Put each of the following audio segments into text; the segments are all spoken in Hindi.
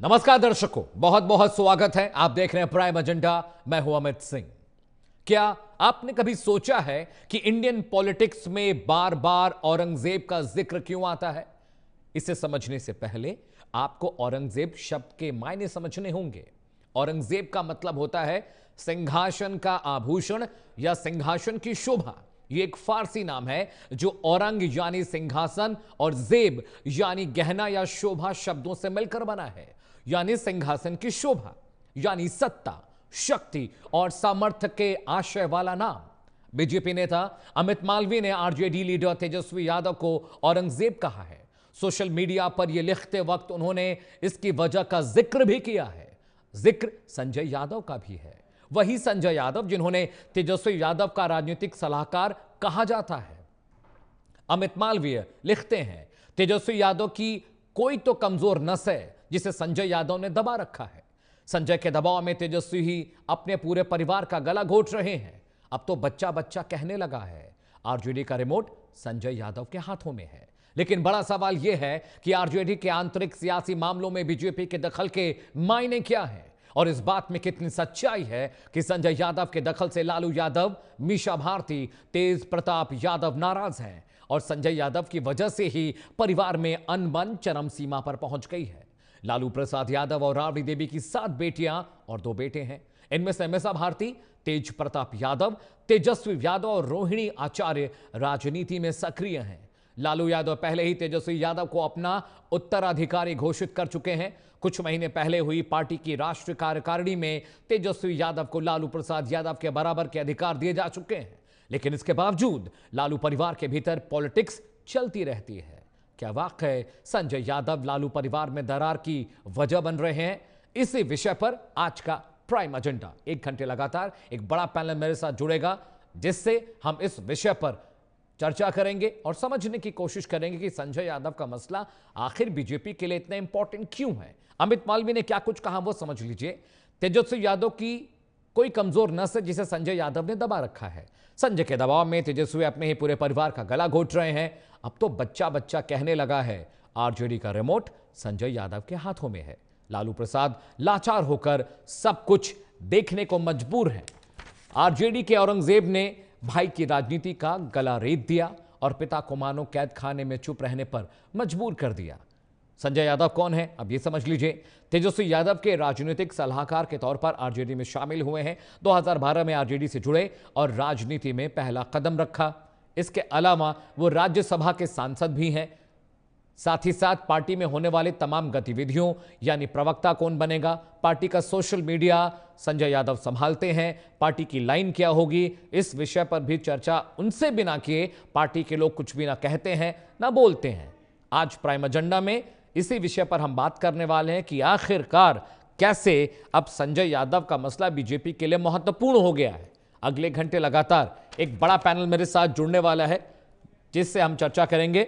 नमस्कार दर्शकों, बहुत बहुत स्वागत है। आप देख रहे हैं प्राइम एजेंडा। मैं हूं अमित सिंह। क्या आपने कभी सोचा है कि इंडियन पॉलिटिक्स में बार बार औरंगजेब का जिक्र क्यों आता है? इसे समझने से पहले आपको औरंगजेब शब्द के मायने समझने होंगे। औरंगजेब का मतलब होता है सिंहासन का आभूषण या सिंहासन की शोभा। यह एक फारसी नाम है जो औरंग यानी सिंहासन और जेब यानी गहना या शोभा शब्दों से मिलकर बना है। यानी सिंहासन की शोभा यानी सत्ता, शक्ति और सामर्थ्य के आशय वाला नाम। बीजेपी नेता अमित मालवीय ने आरजेडी लीडर तेजस्वी यादव को औरंगजेब कहा है। सोशल मीडिया पर यह लिखते वक्त उन्होंने इसकी वजह का जिक्र भी किया है। जिक्र संजय यादव का भी है, वही संजय यादव जिन्होंने तेजस्वी यादव का राजनीतिक सलाहकार कहा जाता है। अमित मालवीय लिखते हैं, तेजस्वी यादव की कोई तो कमजोर नस है जिसे संजय यादव ने दबा रखा है। संजय के दबाव में तेजस्वी ही अपने पूरे परिवार का गला घोट रहे हैं। अब तो बच्चा बच्चा कहने लगा है। आरजेडी का रिमोट संजय यादव के हाथों में है। लेकिन बड़ा सवाल यह है कि आरजेडी के आंतरिक सियासी मामलों में बीजेपी के दखल के मायने क्या हैं और इस बात में कितनी सच्चाई है कि संजय यादव के दखल से लालू यादव, मीशा भारती, तेज प्रताप यादव नाराज हैं और संजय यादव की वजह से ही परिवार में अनबन चरम सीमा पर पहुंच गई है। लालू प्रसाद यादव और राबड़ी देवी की 7 बेटियां और 2 बेटे हैं। इनमें से मीशा भारती, तेज प्रताप यादव, तेजस्वी यादव और रोहिणी आचार्य राजनीति में सक्रिय हैं। लालू यादव पहले ही तेजस्वी यादव को अपना उत्तराधिकारी घोषित कर चुके हैं। कुछ महीने पहले हुई पार्टी की राष्ट्रीय कार्यकारिणी में तेजस्वी यादव को लालू प्रसाद यादव के बराबर के अधिकार दिए जा चुके हैं। लेकिन इसके बावजूद लालू परिवार के भीतर पॉलिटिक्स चलती रहती है। क्या वाकई संजय यादव लालू परिवार में दरार की वजह बन रहे हैं? इसी विषय पर आज का प्राइम एजेंडा 1 घंटे लगातार एक बड़ा पैनल मेरे साथ जुड़ेगा, जिससे हम इस विषय पर चर्चा करेंगे और समझने की कोशिश करेंगे कि संजय यादव का मसला आखिर बीजेपी के लिए इतना इंपॉर्टेंट क्यों है। अमित मालवीय ने क्या कुछ कहा वो समझ लीजिए। तेजस्वी यादव की कोई कमजोर नस है जिसे संजय यादव ने दबा रखा है। संजय के दबाव में तेजस्वी अपने ही पूरे परिवार का गला घोट रहे हैं। अब तो बच्चा बच्चा कहने लगा है। आरजेडी का रिमोट संजय यादव के हाथों में है। लालू प्रसाद लाचार होकर सब कुछ देखने को मजबूर हैं। आरजेडी के औरंगजेब ने भाई की राजनीति का गला रेत दिया और पिता को मानो कैद खाने में चुप रहने पर मजबूर कर दिया। संजय यादव कौन है, अब यह समझ लीजिए। तेजस्वी यादव के राजनीतिक सलाहकार के तौर पर आरजेडी में शामिल हुए हैं। 2012 में आरजेडी से जुड़े और राजनीति में पहला कदम रखा। इसके अलावा वो राज्यसभा के सांसद भी हैं। साथ ही साथ पार्टी में होने वाले तमाम गतिविधियों यानी प्रवक्ता कौन बनेगा, पार्टी का सोशल मीडिया संजय यादव संभालते हैं। पार्टी की लाइन क्या होगी, इस विषय पर भी चर्चा उनसे बिना किए पार्टी के लोग कुछ भी ना कहते हैं ना बोलते हैं। आज प्राइम एजेंडा में इसी विषय पर हम बात करने वाले हैं कि आखिरकार कैसे अब संजय यादव का मसला बीजेपी के लिए महत्वपूर्ण हो गया है। अगले घंटे लगातार एक बड़ा पैनल मेरे साथ जुड़ने वाला है, जिससे हम चर्चा करेंगे।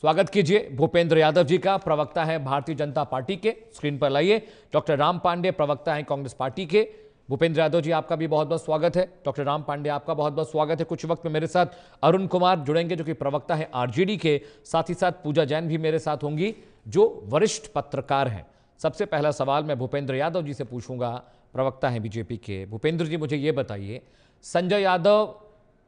स्वागत कीजिए भूपेंद्र यादव जी का, प्रवक्ता है भारतीय जनता पार्टी के। स्क्रीन पर लाइए डॉक्टर राम पांडे, प्रवक्ता है कांग्रेस पार्टी के। भूपेंद्र यादव जी आपका भी बहुत बहुत स्वागत है। डॉक्टर राम पांडे आपका बहुत बहुत स्वागत है। कुछ वक्त में मेरे साथ अरुण कुमार जुड़ेंगे जो कि प्रवक्ता है आरजेडी के। साथ ही साथ पूजा जैन भी मेरे साथ होंगी जो वरिष्ठ पत्रकार हैं। सबसे पहला सवाल मैं भूपेंद्र यादव जी से पूछूंगा, प्रवक्ता है बीजेपी के। भूपेंद्र जी मुझे ये बताइए, संजय यादव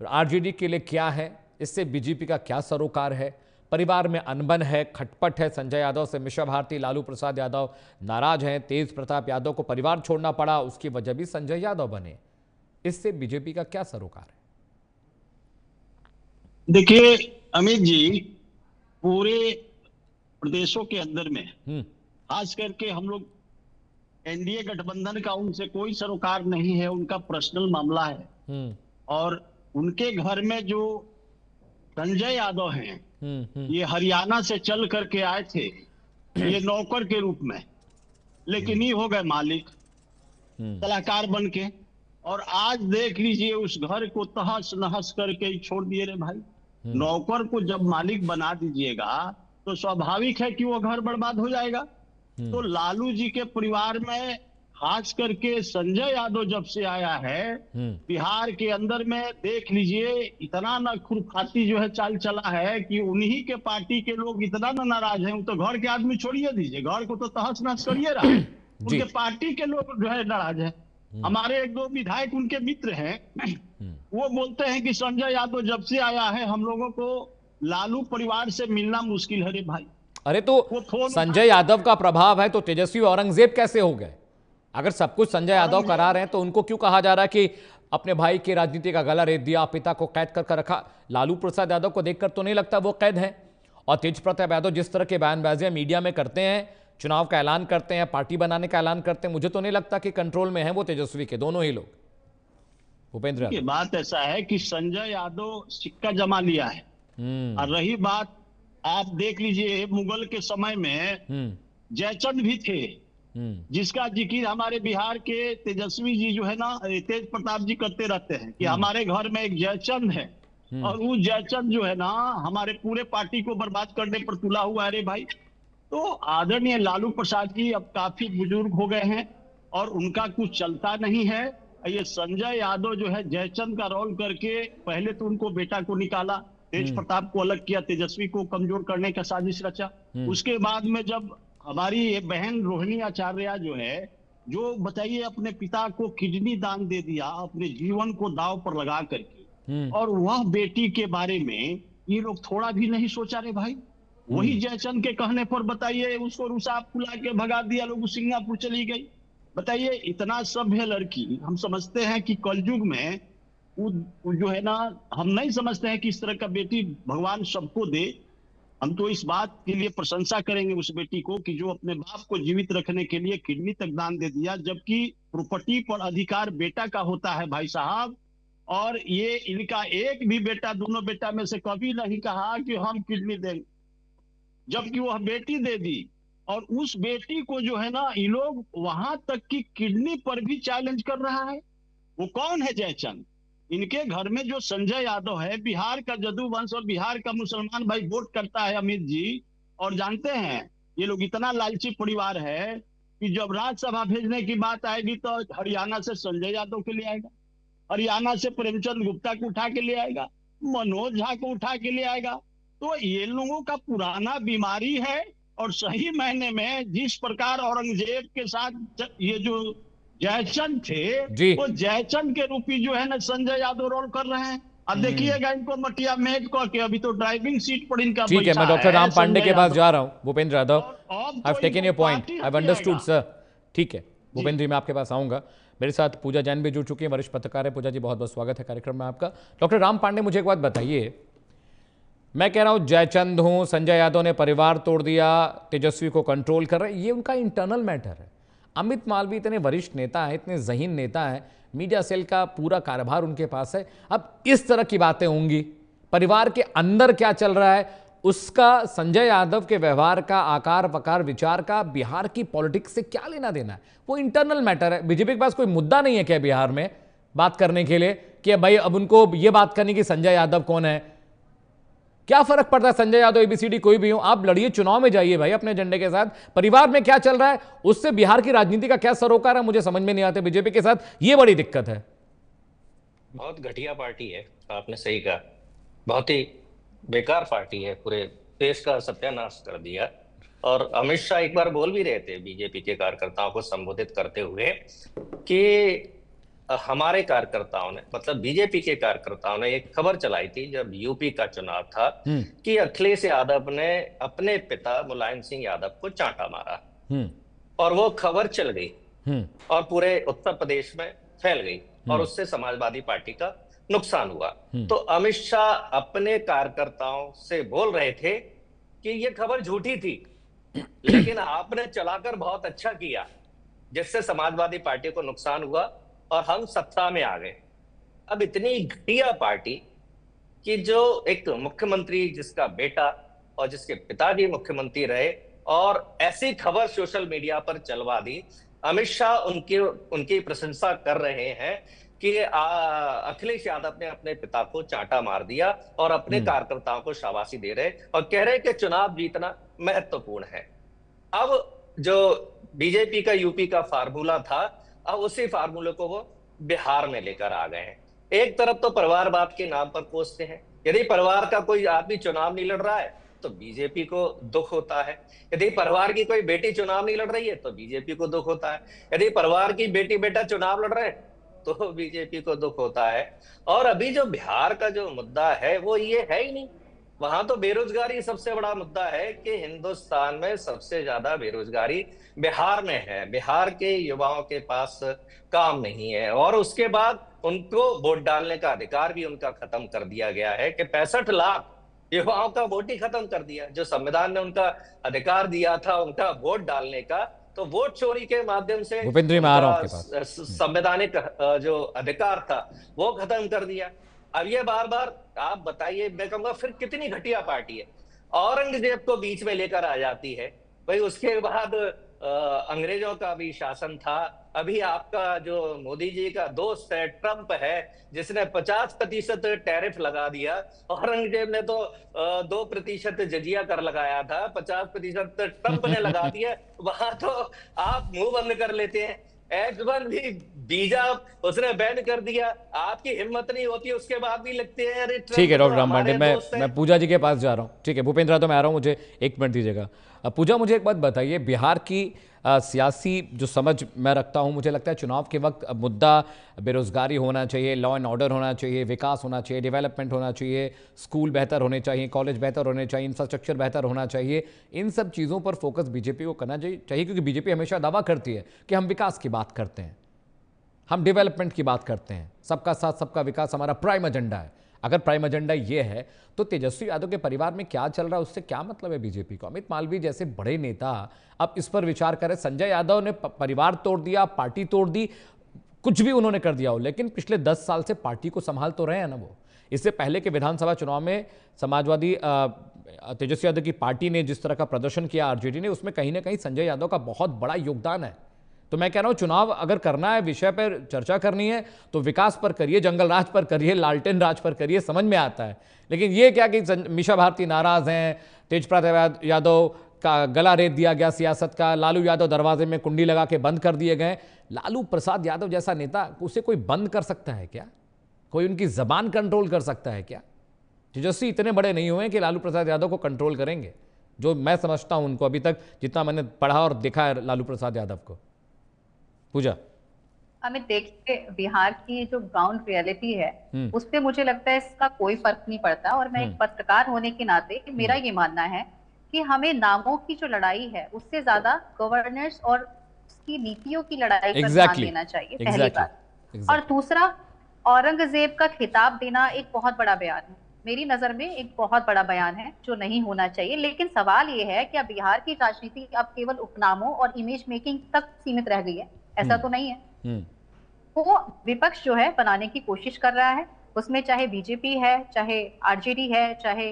आरजेडी के लिए क्या है, इससे बीजेपी का क्या सरोकार है? परिवार में अनबन है, खटपट है। संजय यादव से मीशा भारती, लालू प्रसाद यादव नाराज हैं। तेज प्रताप यादव को परिवार छोड़ना पड़ा, उसकी वजह भी संजय यादव बने। इससे बीजेपी का क्या सरोकार है? देखिए अमित जी, पूरे प्रदेशों के अंदर में खास करके हम लोग एनडीए गठबंधन का उनसे कोई सरोकार नहीं है, उनका पर्सनल मामला है। और उनके घर में जो संजय यादव हैं, ये हरियाणा से चल करके आए थे ये नौकर के रूप में, लेकिन ये हो गए मालिक सलाहकार बन के। और आज देख लीजिए उस घर को तहस नहस करके छोड़ दिए रे भाई। नौकर को जब मालिक बना दीजिएगा तो स्वाभाविक है कि वो घर बर्बाद हो जाएगा। तो लालू जी के परिवार में खास करके संजय यादव जब से आया है बिहार के अंदर में, देख लीजिए इतना ना खुरफाती जो है चाल चला है कि उन्हीं के पार्टी के लोग इतना ना नाराज हैं। वो तो घर के आदमी छोड़िए दीजिए, घर को तो तहस नहस करिए रहा, उनके पार्टी के लोग जो है नाराज है। हमारे एक दो विधायक उनके मित्र हैं, वो बोलते हैं कि संजय यादव जब से आया है हम लोगों को लालू परिवार से मिलना मुश्किल है रे भाई। अरे तो संजय यादव का प्रभाव है तो तेजस्वी औरंगजेब कैसे हो गए? अगर सब कुछ संजय यादव करा रहे हैं तो उनको क्यों कहा जा रहा है कि अपने भाई की राजनीति का गला रेत दिया, पिता को कैद कर रखा? लालू प्रसाद यादव को देखकर तो नहीं लगता वो कैद है। और तेज प्रताप यादव जिस तरह के बयानबाजियां मीडिया में करते हैं, चुनाव का ऐलान करते हैं, पार्टी बनाने का ऐलान करते हैं, मुझे तो नहीं लगता कि कंट्रोल में है वो तेजस्वी के दोनों ही लोग। भूपेंद्र यादव, बात ऐसा है कि संजय यादव सिक्का जमा लिया है। और रही बात, आप देख लीजिए मुगल के समय में जयचंद भी थे, जिसका जिक्र हमारे बिहार के तेजस्वी जी जो है ना, तेज प्रताप जी करते रहते हैं कि हमारे घर में एक जयचंद है। और वो जयचंद जो है ना हमारे पूरे पार्टी को बर्बाद करने पर तुला हुआ है रे भाई। तो आदरणीय लालू प्रसाद जी अब काफी बुजुर्ग हो गए हैं और उनका कुछ चलता नहीं है। ये संजय यादव जो है जयचंद का रोल करके पहले तो उनको बेटा को निकाला, तेज प्रताप को अलग किया, तेजस्वी को कमजोर करने का साजिश रचा। उसके बाद में जब हमारी ये बहन रोहिणी आचार्य जो है, जो बताइए अपने पिता को किडनी दान दे दिया अपने जीवन को दांव पर लगा करके, और वह बेटी के बारे में ये लोग थोड़ा भी नहीं सोचा रे भाई। वही जयचंद के कहने पर बताइए उसको रुसाब फुला के भगा दिया, लोग सिंगापुर चली गई। बताइए इतना सभ्य लड़की, हम समझते हैं कि कलयुग में वो जो है ना, हम नहीं समझते हैं कि इस तरह का बेटी भगवान सबको दे। हम तो इस बात के लिए प्रशंसा करेंगे उस बेटी को कि जो अपने बाप को जीवित रखने के लिए किडनी तक दान दे दिया, जबकि प्रॉपर्टी पर अधिकार बेटा का होता है भाई साहब। और ये इनका एक भी बेटा, दोनों बेटा में से कभी नहीं कहा कि हम किडनी देंगे, जबकि वह बेटी दे दी। और उस बेटी को जो है ना ये लोग वहां तक की किडनी पर भी चैलेंज कर रहा है। वो कौन है जयचंद? इनके घर में जो संजय यादव है, बिहार का जदू वंश और बिहार का मुसलमान भाई वोट करता है अमित जी। और जानते हैं ये लोग इतना लालची परिवार है कि जब राज्यसभा भेजने की बात आएगी तो हरियाणा से संजय यादव के लिए आएगा, हरियाणा से प्रेमचंद गुप्ता को उठा के ले आएगा, मनोज झा को उठा के ले आएगा। तो ये लोगों का पुराना बीमारी है। और सही मायने में जिस प्रकार औरंगजेब के साथ ये जो जयचंद थे, वो जयचंद के रूपी जो है ना संजय यादव रोल कर रहे हैं। अब देखिएगा इनको मटिया मेट को के अभी तो ड्राइविंग सीट पर इनका ठीक है, मैं डॉक्टर राम पांडे के पास जा रहा हूं। Bhupendra Yadav, I have taken your point, I have understood sir. ठीक है भूपेंद्र जी, मैं आपके पास आऊंगा। मेरे साथ पूजा जैन भी जुड़ चुकी है, वरिष्ठ पत्रकार है। पूजा जी बहुत बहुत स्वागत है कार्यक्रम में आपका। डॉक्टर राम पांडे, मुझे एक बात बताइए, मैं कह रहा हूं जयचंद हूं, संजय यादव ने परिवार तोड़ दिया, तेजस्वी को कंट्रोल कर रहे, ये उनका इंटरनल मैटर है। अमित मालवीय इतने वरिष्ठ नेता है, इतने ज़हीन नेता है, मीडिया सेल का पूरा कार्यभार उनके पास है। अब इस तरह की बातें होंगी, परिवार के अंदर क्या चल रहा है उसका, संजय यादव के व्यवहार का, आकार वकार विचार का बिहार की पॉलिटिक्स से क्या लेना देना है? वो इंटरनल मैटर है। बीजेपी के पास कोई मुद्दा नहीं है क्या बिहार में बात करने के लिए कि भाई अब उनको ये बात करनी कि संजय यादव कौन है? क्या फर्क पड़ता है संजय यादव एबीसीडी कोई भी हो? आप लड़िए, चुनाव में जाइए भाई अपने एजेंडे के साथ। परिवार में क्या चल रहा है उससे बिहार की राजनीति का क्या सरोकार है, मुझे समझ में नहीं आते बीजेपी के साथ। ये बड़ी दिक्कत है। बहुत घटिया पार्टी है, आपने सही कहा, बहुत ही बेकार पार्टी है, पूरे देश का सत्यानाश कर दिया। और अमित शाह एक बार बोल भी रहे थे बीजेपी के कार्यकर्ताओं को संबोधित करते हुए कि हमारे कार्यकर्ताओं ने, मतलब बीजेपी के कार्यकर्ताओं ने एक खबर चलाई थी जब यूपी का चुनाव था कि अखिलेश यादव ने अपने पिता मुलायम सिंह यादव को चांटा मारा, और वो खबर चल गई और पूरे उत्तर प्रदेश में फैल गई और उससे समाजवादी पार्टी का नुकसान हुआ। तो अमित शाह अपने कार्यकर्ताओं से बोल रहे थे कि ये खबर झूठी थी, लेकिन आपने चलाकर बहुत अच्छा किया, जिससे समाजवादी पार्टी को नुकसान हुआ और हम सत्ता में आ गए। अब इतनी घटिया पार्टी कि जो एक मुख्यमंत्री जिसका बेटा और जिसके पिताजी मुख्यमंत्री रहे, और ऐसी खबर सोशल मीडिया पर चलवा दी। अमित शाह उनकी प्रशंसा कर रहे हैं कि अखिलेश यादव ने अपने पिता को चांटा मार दिया, और अपने कार्यकर्ताओं को शाबाशी दे रहे और कह रहे कि चुनाव जीतना महत्वपूर्ण है। अब जो बीजेपी का यूपी का फार्मूला था, अब उसी फार्मूले को वो बिहार में लेकर आ गए हैं। एक तरफ तो परिवारवाद के नाम पर कोसते हैं, यदि परिवार का कोई आदमी चुनाव नहीं लड़ रहा है तो बीजेपी को दुख होता है, यदि परिवार की कोई बेटी चुनाव नहीं लड़ रही है तो बीजेपी को दुख होता है, यदि परिवार की बेटी बेटा चुनाव लड़ रहे हैं तो बीजेपी को दुख होता है। और अभी जो बिहार का जो मुद्दा है वो ये है ही नहीं, वहां तो बेरोजगारी सबसे बड़ा मुद्दा है कि हिंदुस्तान में सबसे ज्यादा बेरोजगारी बिहार में है, बिहार के युवाओं के पास काम नहीं है, और उसके बाद उनको वोट डालने का अधिकार भी उनका खत्म कर दिया गया है कि 65 लाख युवाओं का वोट ही खत्म कर दिया। जो संविधान ने उनका अधिकार दिया था उनका वोट डालने का, तो वोट चोरी के माध्यम से भूपेंद्र जी मैं आ रहा हूं आपके पास। संवैधानिक जो अधिकार था वो खत्म कर दिया। अब ये बार बार आप बताइए, मैं कहूंगा फिर कितनी घटिया पार्टी है, औरंगजेब को बीच में लेकर आ जाती है। भाई उसके बाद अंग्रेजों का भी शासन था, अभी आपका जो मोदी जी का दोस्त है ट्रंप है जिसने 50% टैरिफ लगा दिया, औरंगजेब ने तो 2% जजिया कर लगाया था, 50% ट्रंप ने लगा दिया। वहां तो आप मुंह बंद कर लेते हैं। H1 भी वीजा उसने बैन कर दिया, आपकी हिम्मत नहीं होती, उसके बाद भी लगते हैं अरे ठीक है ट्रंप तो डॉक्टर राम पांडे, हमारे दोस्त हैं। मैं पूजा जी के पास जा रहा हूँ। ठीक है भूपेंद्र यादव मैं आ रहा हूँ, मुझे 1 मिनट दीजिएगा। पूजा मुझे एक बात बताइए, बिहार की सियासी जो समझ मैं रखता हूँ, मुझे लगता है चुनाव के वक्त मुद्दा बेरोजगारी होना चाहिए, लॉ एंड ऑर्डर होना चाहिए, विकास होना चाहिए, डेवलपमेंट होना चाहिए, स्कूल बेहतर होने चाहिए, कॉलेज बेहतर होने चाहिए, इंफ्रास्ट्रक्चर बेहतर होना चाहिए। इन सब चीज़ों पर फोकस बीजेपी को करना चाहिए, क्योंकि बीजेपी हमेशा दावा करती है कि हम विकास की बात करते हैं, हम डेवलपमेंट की बात करते हैं, सबका साथ सबका विकास हमारा प्राइम एजेंडा है। अगर प्राइम एजेंडा ये है तो तेजस्वी यादव के परिवार में क्या चल रहा है उससे क्या मतलब है बीजेपी को? अमित मालवीय जैसे बड़े नेता अब इस पर विचार करें। संजय यादव ने परिवार तोड़ दिया, पार्टी तोड़ दी, कुछ भी उन्होंने कर दिया हो, लेकिन पिछले 10 साल से पार्टी को संभाल तो रहे हैं ना वो। इससे पहले के विधानसभा चुनाव में समाजवादी तेजस्वी यादव की पार्टी ने जिस तरह का प्रदर्शन किया आरजेडी ने, उसमें कहीं ना कहीं संजय यादव का बहुत बड़ा योगदान है। तो मैं कह रहा हूं चुनाव अगर करना है, विषय पर चर्चा करनी है तो विकास पर करिए, जंगल राज पर करिए, लालटेन राज पर करिए, समझ में आता है। लेकिन ये क्या कि मीशा भारती नाराज हैं, तेजप्रताप यादव का गला रेत दिया गया सियासत का, लालू यादव दरवाजे में कुंडी लगा के बंद कर दिए गए। लालू प्रसाद यादव जैसा नेता, उसे कोई बंद कर सकता है क्या? कोई उनकी जबान कंट्रोल कर सकता है क्या? तेजस्वी इतने बड़े नहीं हुए कि लालू प्रसाद यादव को कंट्रोल करेंगे, जो मैं समझता हूं उनको अभी तक जितना मैंने पढ़ा और देखा है लालू प्रसाद यादव को। पूजा अमित देखिए, बिहार की जो ग्राउंड रियलिटी है उस पे मुझे लगता है इसका कोई फर्क नहीं पड़ता। और मैं एक पत्रकार होने के नाते मेरा ये मानना है कि हमें नामों की जो लड़ाई है उससे ज्यादा गवर्नेंस और उसकी नीतियों की लड़ाई पर ध्यान देना चाहिए, पहली बात। और दूसरा, औरंगजेब का खिताब देना एक बहुत बड़ा बयान है, मेरी नजर में एक बहुत बड़ा बयान है जो नहीं होना चाहिए। लेकिन सवाल ये है कि अब बिहार की राजनीति अब केवल उपनामों और इमेज मेकिंग तक सीमित रह गई है, ऐसा तो नहीं है। वो विपक्ष जो है बनाने की कोशिश कर रहा है, उसमें चाहे बीजेपी है, चाहे आरजेडी है, चाहे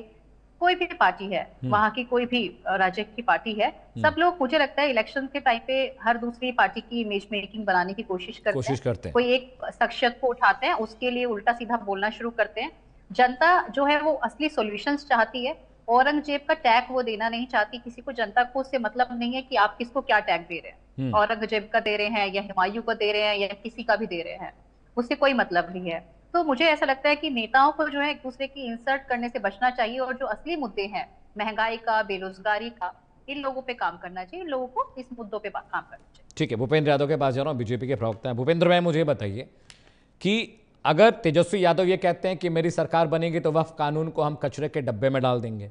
कोई भी पार्टी है, वहां की कोई भी राज्य की पार्टी है, सब लोग मुझे लगता है इलेक्शन के टाइम पे हर दूसरी पार्टी की इमेज मेकिंग बनाने की कोशिश करते हैं। कोई एक शख्सियत को उठाते हैं, उसके लिए उल्टा सीधा बोलना शुरू करते हैं। जनता जो है वो असली सॉल्यूशंस चाहती है, औरंगजेब का टैग वो देना नहीं चाहती किसी को। जनता को उससे मतलब नहीं है कि आप किसको क्या टैग दे रहे हैं, औरंगजेब का दे रहे हैं या हुमायूं को दे रहे हैं या किसी का भी दे रहे हैं, उससे कोई मतलब नहीं है। तो मुझे ऐसा लगता है कि नेताओं को जो है एक दूसरे की इंसल्ट करने से बचना चाहिए, और जो असली मुद्दे हैं महंगाई का, बेरोजगारी का, इन लोगों पे काम करना चाहिए, इन लोगों को इस मुद्दों पे काम करना चाहिए। ठीक है, भूपेंद्र यादव के पास जा रहा हूँ, बीजेपी के प्रवक्ता हैं। भूपेंद्र भाई मुझे बताइए कि अगर तेजस्वी यादव ये कहते हैं कि मेरी सरकार बनेगी तो वक्फ कानून को हम कचरे के डब्बे में डाल देंगे,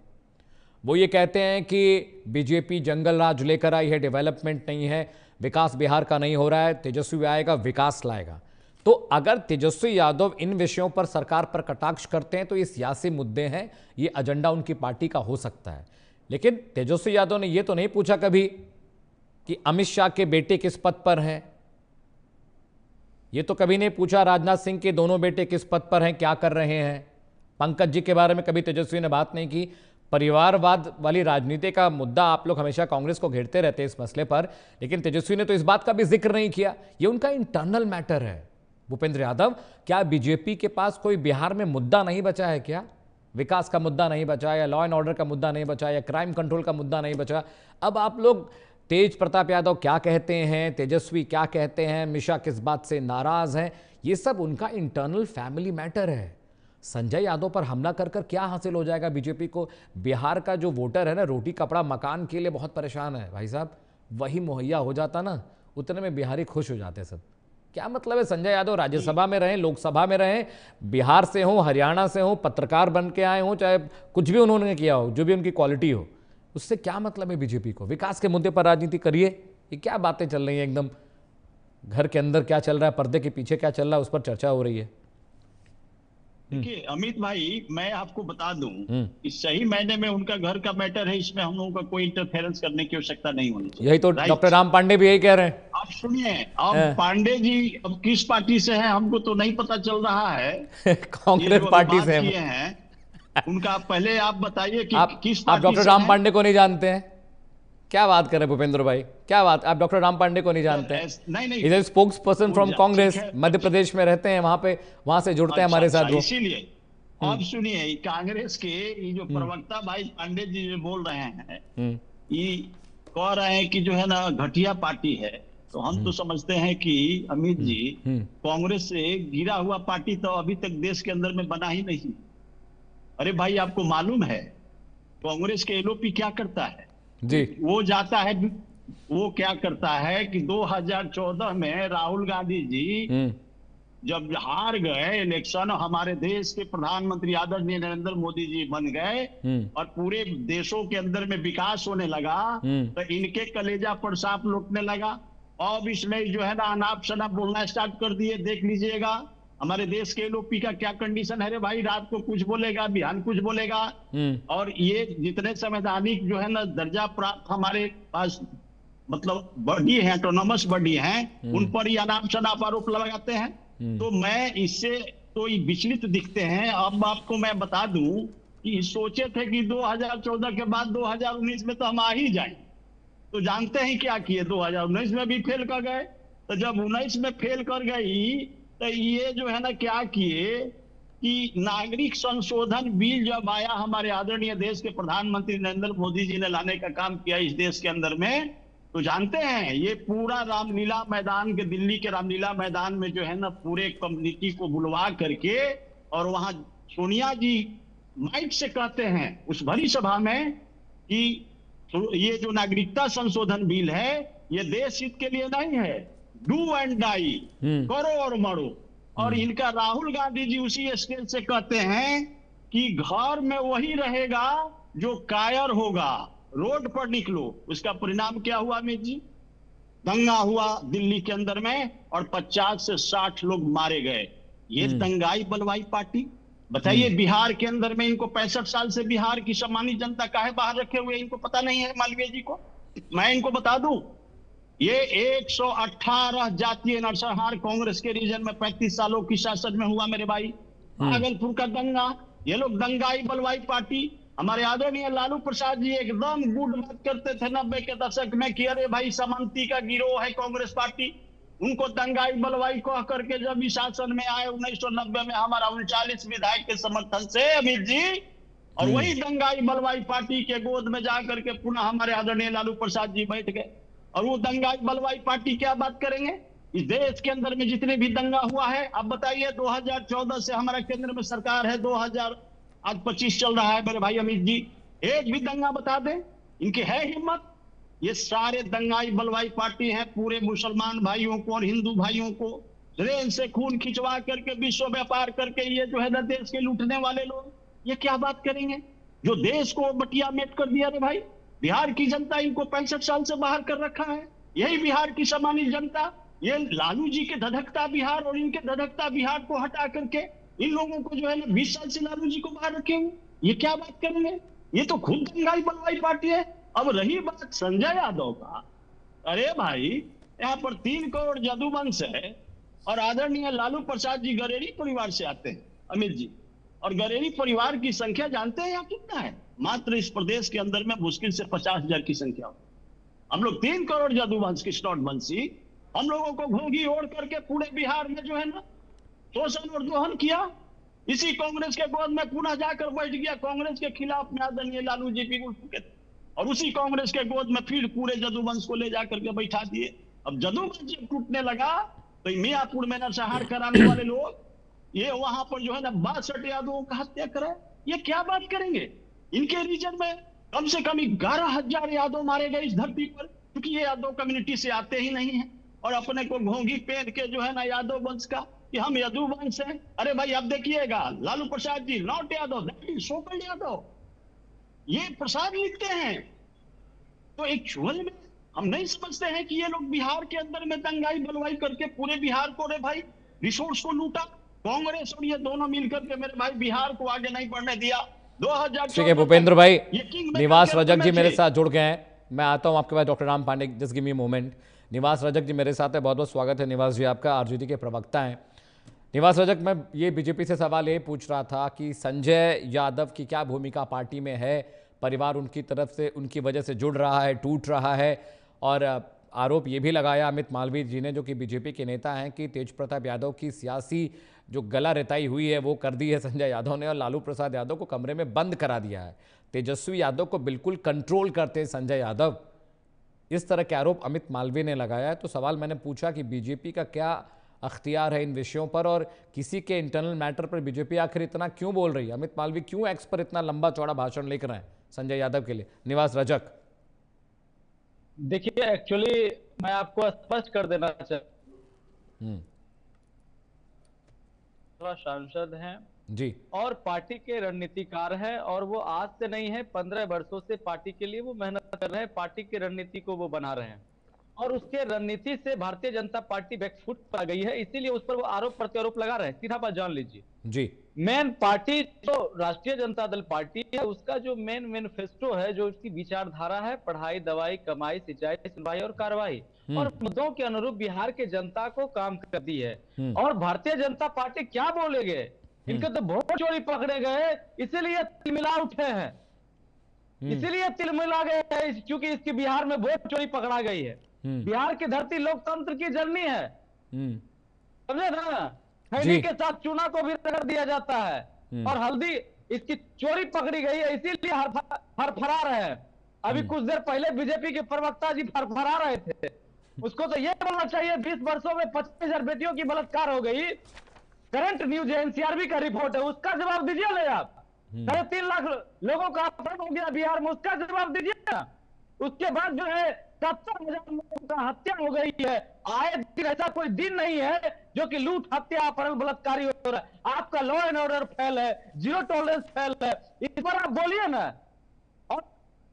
वो ये कहते हैं कि बीजेपी जंगल राज लेकर आई है, डेवलपमेंट नहीं है, विकास बिहार का नहीं हो रहा है, तेजस्वी आएगा विकास लाएगा, तो अगर तेजस्वी यादव इन विषयों पर सरकार पर कटाक्ष करते हैं तो ये सियासी मुद्दे हैं, ये एजेंडा उनकी पार्टी का हो सकता है। लेकिन तेजस्वी यादव ने ये तो नहीं पूछा कभी कि अमित शाह के बेटे किस पद पर हैं, ये तो कभी नहीं पूछा राजनाथ सिंह के दोनों बेटे किस पद पर हैं, क्या कर रहे हैं। पंकज जी के बारे में कभी तेजस्वी ने बात नहीं की। परिवारवाद वाली राजनीति का मुद्दा आप लोग हमेशा कांग्रेस को घेरते रहते हैं इस मसले पर, लेकिन तेजस्वी ने तो इस बात का भी जिक्र नहीं किया। ये उनका इंटरनल मैटर है। भूपेंद्र यादव, क्या बीजेपी के पास कोई बिहार में मुद्दा नहीं बचा है क्या? विकास का मुद्दा नहीं बचा, या लॉ एंड ऑर्डर का मुद्दा नहीं बचा, या क्राइम कंट्रोल का मुद्दा नहीं बचा? अब आप लोग तेज प्रताप यादव क्या कहते हैं, तेजस्वी क्या कहते हैं, मिशा किस बात से नाराज हैं, ये सब उनका इंटरनल फैमिली मैटर है। संजय यादव पर हमला कर कर क्या हासिल हो जाएगा बीजेपी को? बिहार का जो वोटर है ना, रोटी कपड़ा मकान के लिए बहुत परेशान है भाई साहब, वही मुहैया हो जाता ना, उतने में बिहारी खुश हो जाते सब। क्या मतलब है संजय यादव राज्यसभा में रहें, लोकसभा में रहें, बिहार से हों, हरियाणा से हों, पत्रकार बन के आए हों, चाहे कुछ भी उन्होंने किया हो, जो भी उनकी क्वालिटी हो, उससे क्या मतलब है बीजेपी को? विकास के मुद्दे पर राजनीति करिए। ये क्या बातें चल रही हैं, एकदम घर के अंदर क्या चल रहा है, पर्दे के पीछे क्या चल रहा है, उस पर चर्चा हो रही है। देखिए अमित भाई, मैं आपको बता दूं कि सही मायने में उनका घर का मैटर है, इसमें हम लोगों का कोई इंटरफेरेंस करने की आवश्यकता नहीं होनी चाहिए। यही तो डॉक्टर राम पांडे भी यही कह रहे हैं। आप सुनिए, अब पांडे जी अब किस पार्टी से हैं हमको तो नहीं पता चल रहा है। कांग्रेस पार्टी से हैं उनका, पहले आप बताइए कि किस आप डॉक्टर राम पांडे को नहीं जानते हैं? क्या बात कर रहे हैं भूपेंद्र भाई, क्या बात, आप डॉक्टर राम पांडे को नहीं जानते हैं? नहीं, is a spokesperson from Congress, Madhya Pradesh में रहते हैं, वहां से जुड़ते हैं हमारे साथ। इसीलिए अब सुनिए, कांग्रेस के ये जो प्रवक्ता भाई पांडे जी जो बोल रहे हैं, ये कह रहे हैं कि जो है ना घटिया पार्टी है, तो हम तो समझते हैं कि अमित जी, कांग्रेस से गिरा हुआ पार्टी तो अभी तक देश के अंदर में बना ही नहीं। अरे भाई, आपको मालूम है कांग्रेस के एलओपी क्या करता है जी? वो जाता है, वो क्या करता है कि 2014 में राहुल गांधी जी जब हार गए इलेक्शन, हमारे देश के प्रधानमंत्री आदरणीय नरेंद्र मोदी जी बन गए और पूरे देशों के अंदर में विकास होने लगा, तो इनके कलेजा पर सांप लौटने लगा। अब इसमें जो है ना अनाप शनाप बोलना स्टार्ट कर दिए। देख लीजिएगा हमारे देश के एलओपी का क्या कंडीशन है रे भाई, रात को कुछ बोलेगा, बिहान कुछ बोलेगा। और ये जितने संवैधानिक जो है ना दर्जा प्राप्त हमारे पास मतलब बॉडी है, ऑटोनॉमस बॉडी है, उन पर ही अनाप शनाप आरोप लगाते हैं। तो मैं इससे तो विचलित दिखते हैं। अब आपको मैं बता दूं कि सोचे थे कि 2014 के बाद 2019 में तो हम आ ही जाए, तो जानते हैं क्या किए, 2019 में भी फेल कर गए। तो जब 19 में फेल कर गई तो ये जो है ना क्या किए कि नागरिक संशोधन बिल जब आया, हमारे आदरणीय देश के प्रधानमंत्री नरेंद्र मोदी जी ने लाने का काम किया इस देश के अंदर में, तो जानते हैं ये पूरा रामलीला मैदान के, दिल्ली के रामलीला मैदान में जो है ना पूरे कम्युनिटी को बुलवा करके, और वहां सोनिया जी माइक से कहते हैं उस भरी सभा में कि ये जो नागरिकता संशोधन बिल है ये देश हित के लिए नहीं है, डू एंड डाई, करो और मरो। और इनका राहुल गांधी जी उसी स्टेज से कहते हैं कि घर में वही रहेगा जो कायर होगा, रोड पर निकलो। उसका परिणाम क्या हुआ अमित जी? दंगा हुआ दिल्ली के अंदर में और 50 से 60 लोग मारे गए। ये दंगाई बलवाई पार्टी। बताइए बिहार के अंदर में इनको 65 साल से बिहार की सामान्य जनता काहे बाहर रखे हुए, इनको पता नहीं है मालवीय जी को? मैं इनको बता दूं, ये 118 जातीय नरसंहार कांग्रेस के रीजन में 35 सालों की शासन में हुआ मेरे भाई। भागलपुर का दंगा, ये लोग दंगाई बलवाई पार्टी। हमारे आदरणीय लालू प्रसाद जी एकदम गुड बात करते थे 90 के दशक में कि अरे भाई सामंती का गिरोह है कांग्रेस पार्टी। उनको दंगाई बलवाई कह करके जब इस शासन में आए 1990 में हमारा 39 विधायक के समर्थन से अमित जी, और वही दंगाई बलवाई पार्टी के गोद में जाकर के पुनः हमारे आदरणीय लालू प्रसाद जी बैठ गए। और वो दंगाई बलवाई पार्टी क्या बात करेंगे? इस देश के अंदर में जितने भी दंगा हुआ है, अब बताइए 2014 से हमारा केंद्र में सरकार है, 2025 चल रहा है मेरे भाई अमित जी, एक भी दंगा बता दें इनकी है हिम्मत? ये सारे दंगाई बलवाई पार्टी है, पूरे मुसलमान भाइयों को और हिंदू भाइयों को रेल से खून खिंचवा करके विश्व व्यापार करके ये जो है ना देश के लूटने वाले लोग, ये क्या बात करेंगे? जो देश को बटिया मेट कर दिया रे भाई। बिहार की जनता इनको 65 साल से बाहर कर रखा है, यही बिहार की सामान्य जनता। ये लालू जी के धधकता बिहार और इनके धधकता बिहार को हटा करके इन लोगों को जो है ना 20 साल से लालू जी को बाहर रखे हुए, ये क्या बात करेंगे? ये तो खुद दंगाई बलवाई पार्टी है। अब रही बात संजय यादव का, अरे भाई यहाँ पर 3 करोड़ जदुवंश है और आदरणीय लालू प्रसाद जी गरेरी परिवार से आते हैं अमित जी, और गरेरी परिवार की संख्या जानते हैं यहाँ कितना है? मात्र इस प्रदेश के अंदर में मुश्किल से 50,000 की संख्या हो। हम लोग 3 करोड़ जदुवंश की स्नॉटवंशी, हम लोगों को घोंगी ओढ़ करके पूरे बिहार में जो है ना शोषण और दोहन किया। इसी कांग्रेस के गोद में पुनः जाकर बैठ गया, कांग्रेस के खिलाफ में आदरणीय लालू जी बिगुल फूके। और उसी कांग्रेस के गोद में फिर पूरे जदूवंश को ले जाकर के बैठा दिए। अब जदूवंश जब टूटने लगा तो मियापुर में नरसंहार कराने वाले लोग ये वहां पर जो है ना 62 यादवों का हत्या करा। ये क्या बात करेंगे? इनके रीजन में कम से कम 11,000 यादव मारे गए इस धरती पर, क्योंकि ये यादव कम्युनिटी से आते ही नहीं है और अपने को घोंघी पहन के जो है ना यादव वंश का कि हम यादव वंश हैं। अरे भाई अब देखिएगा Lalu Prasad ji not Yadav, that is so called Yadav, ये प्रसाद लिखते हैं। तो एक्चुअल में हम नहीं समझते हैं कि ये लोग बिहार के अंदर में दंगाई बलवाई करके पूरे बिहार को, रे भाई, रिसोर्स को लूटा। कांग्रेस और ये दोनों मिलकर के मेरे भाई बिहार को आगे नहीं बढ़ने दिया। 2014 ठीक है भूपेंद्र भाई, ये किंग निवास मेकर रजक जी में मेरे थे। साथ जुड़ गए हैं। मैं आता हूं आपके पास doctor Ram Pandey, just give me moment. Niwas Rajak जी मेरे साथ है, बहुत बहुत स्वागत है निवास जी आपका, आरजेडी के प्रवक्ता हैं। निवास रजक, मैं ये बीजेपी से सवाल ये पूछ रहा था कि संजय यादव की क्या भूमिका पार्टी में है? परिवार उनकी तरफ से, उनकी वजह से जुड़ रहा है, टूट रहा है, और आरोप ये भी लगाया अमित मालवीय जी ने, जो कि बीजेपी के नेता हैं, कि तेज प्रताप यादव की सियासी जो गला रेताई हुई है वो कर दी है संजय यादव ने, और लालू प्रसाद यादव को कमरे में बंद करा दिया है। तेजस्वी यादव को बिल्कुल कंट्रोल करते हैं संजय यादव। इस तरह के आरोप अमित मालवीय ने लगाया है। तो सवाल मैंने पूछा कि बीजेपी का क्या अख्तियार है इन विषयों पर, और किसी के इंटरनल मैटर पर बीजेपी आखिर इतना क्यों बोल रही है? अमित मालवीय क्यों एक्स पर इतना लंबा चौड़ा भाषण लिख रहे हैं संजय यादव के लिए? निवास रजक, देखिए एक्चुअली मैं आपको स्पष्ट कर देना चाहता सांसद हैं जी, और पार्टी के रणनीतिकार हैं, और वो आज से नहीं है, 15 वर्षों से पार्टी के लिए वो मेहनत कर रहे हैं, पार्टी की रणनीति को वो बना रहे हैं, और उसके रणनीति से भारतीय जनता पार्टी बैकफुट पर आ गई है, इसीलिए उस पर वो आरोप प्रत्यारोप लगा रहे हैं। सीधा बात जान लीजिए जी, मेन पार्टी जो राष्ट्रीय जनता दल पार्टी है, उसका जो मेन मैनिफेस्टो है, जो उसकी विचारधारा है, पढ़ाई, दवाई, कमाई, सिंचाई, सुनवाई और कार्रवाई, और मुद्दों के अनुरूप बिहार के जनता को काम करती है। और भारतीय जनता पार्टी क्या बोलेगे? इनके तो वोट चोरी पकड़े गए, इसीलिए तिलमिला उठे हैं, इसीलिए तिलमिला गए हैं, क्योंकि इसकी बिहार में वोट चोरी पकड़ा गई है। बिहार की धरती लोकतंत्र की जननी है, समझे ना? खैनी के साथ चूना को भी रगड़ दिया जाता है, और हल्दी इसकी चोरी पकड़ी गई है, इसीलिए फरफरा रहे हैं। अभी कुछ देर पहले बीजेपी के प्रवक्ता जी फरफरा रहे थे। उसको तो यह बोलना चाहिए 20 वर्षों में 25,000 बेटियों की बलात्कार हो गई। करंट न्यूज एनसीआरबी का रिपोर्ट है, उसका जवाब दीजिए ले आप। 3.5 लाख लोगों का अपहरण हो गया बिहार में, उसका जवाब दीजिए ना। उसके बाद जो है 70,000 लोगों का हत्या हो गई है। आए दिन ऐसा कोई दिन नहीं है जो कि लूट, हत्या, अपहरण, बलात्कारी हो रहा है। आपका लॉ एंड ऑर्डर फेल है, जीरो टॉलरेंस फेल है, इस पर आप बोलिए ना। और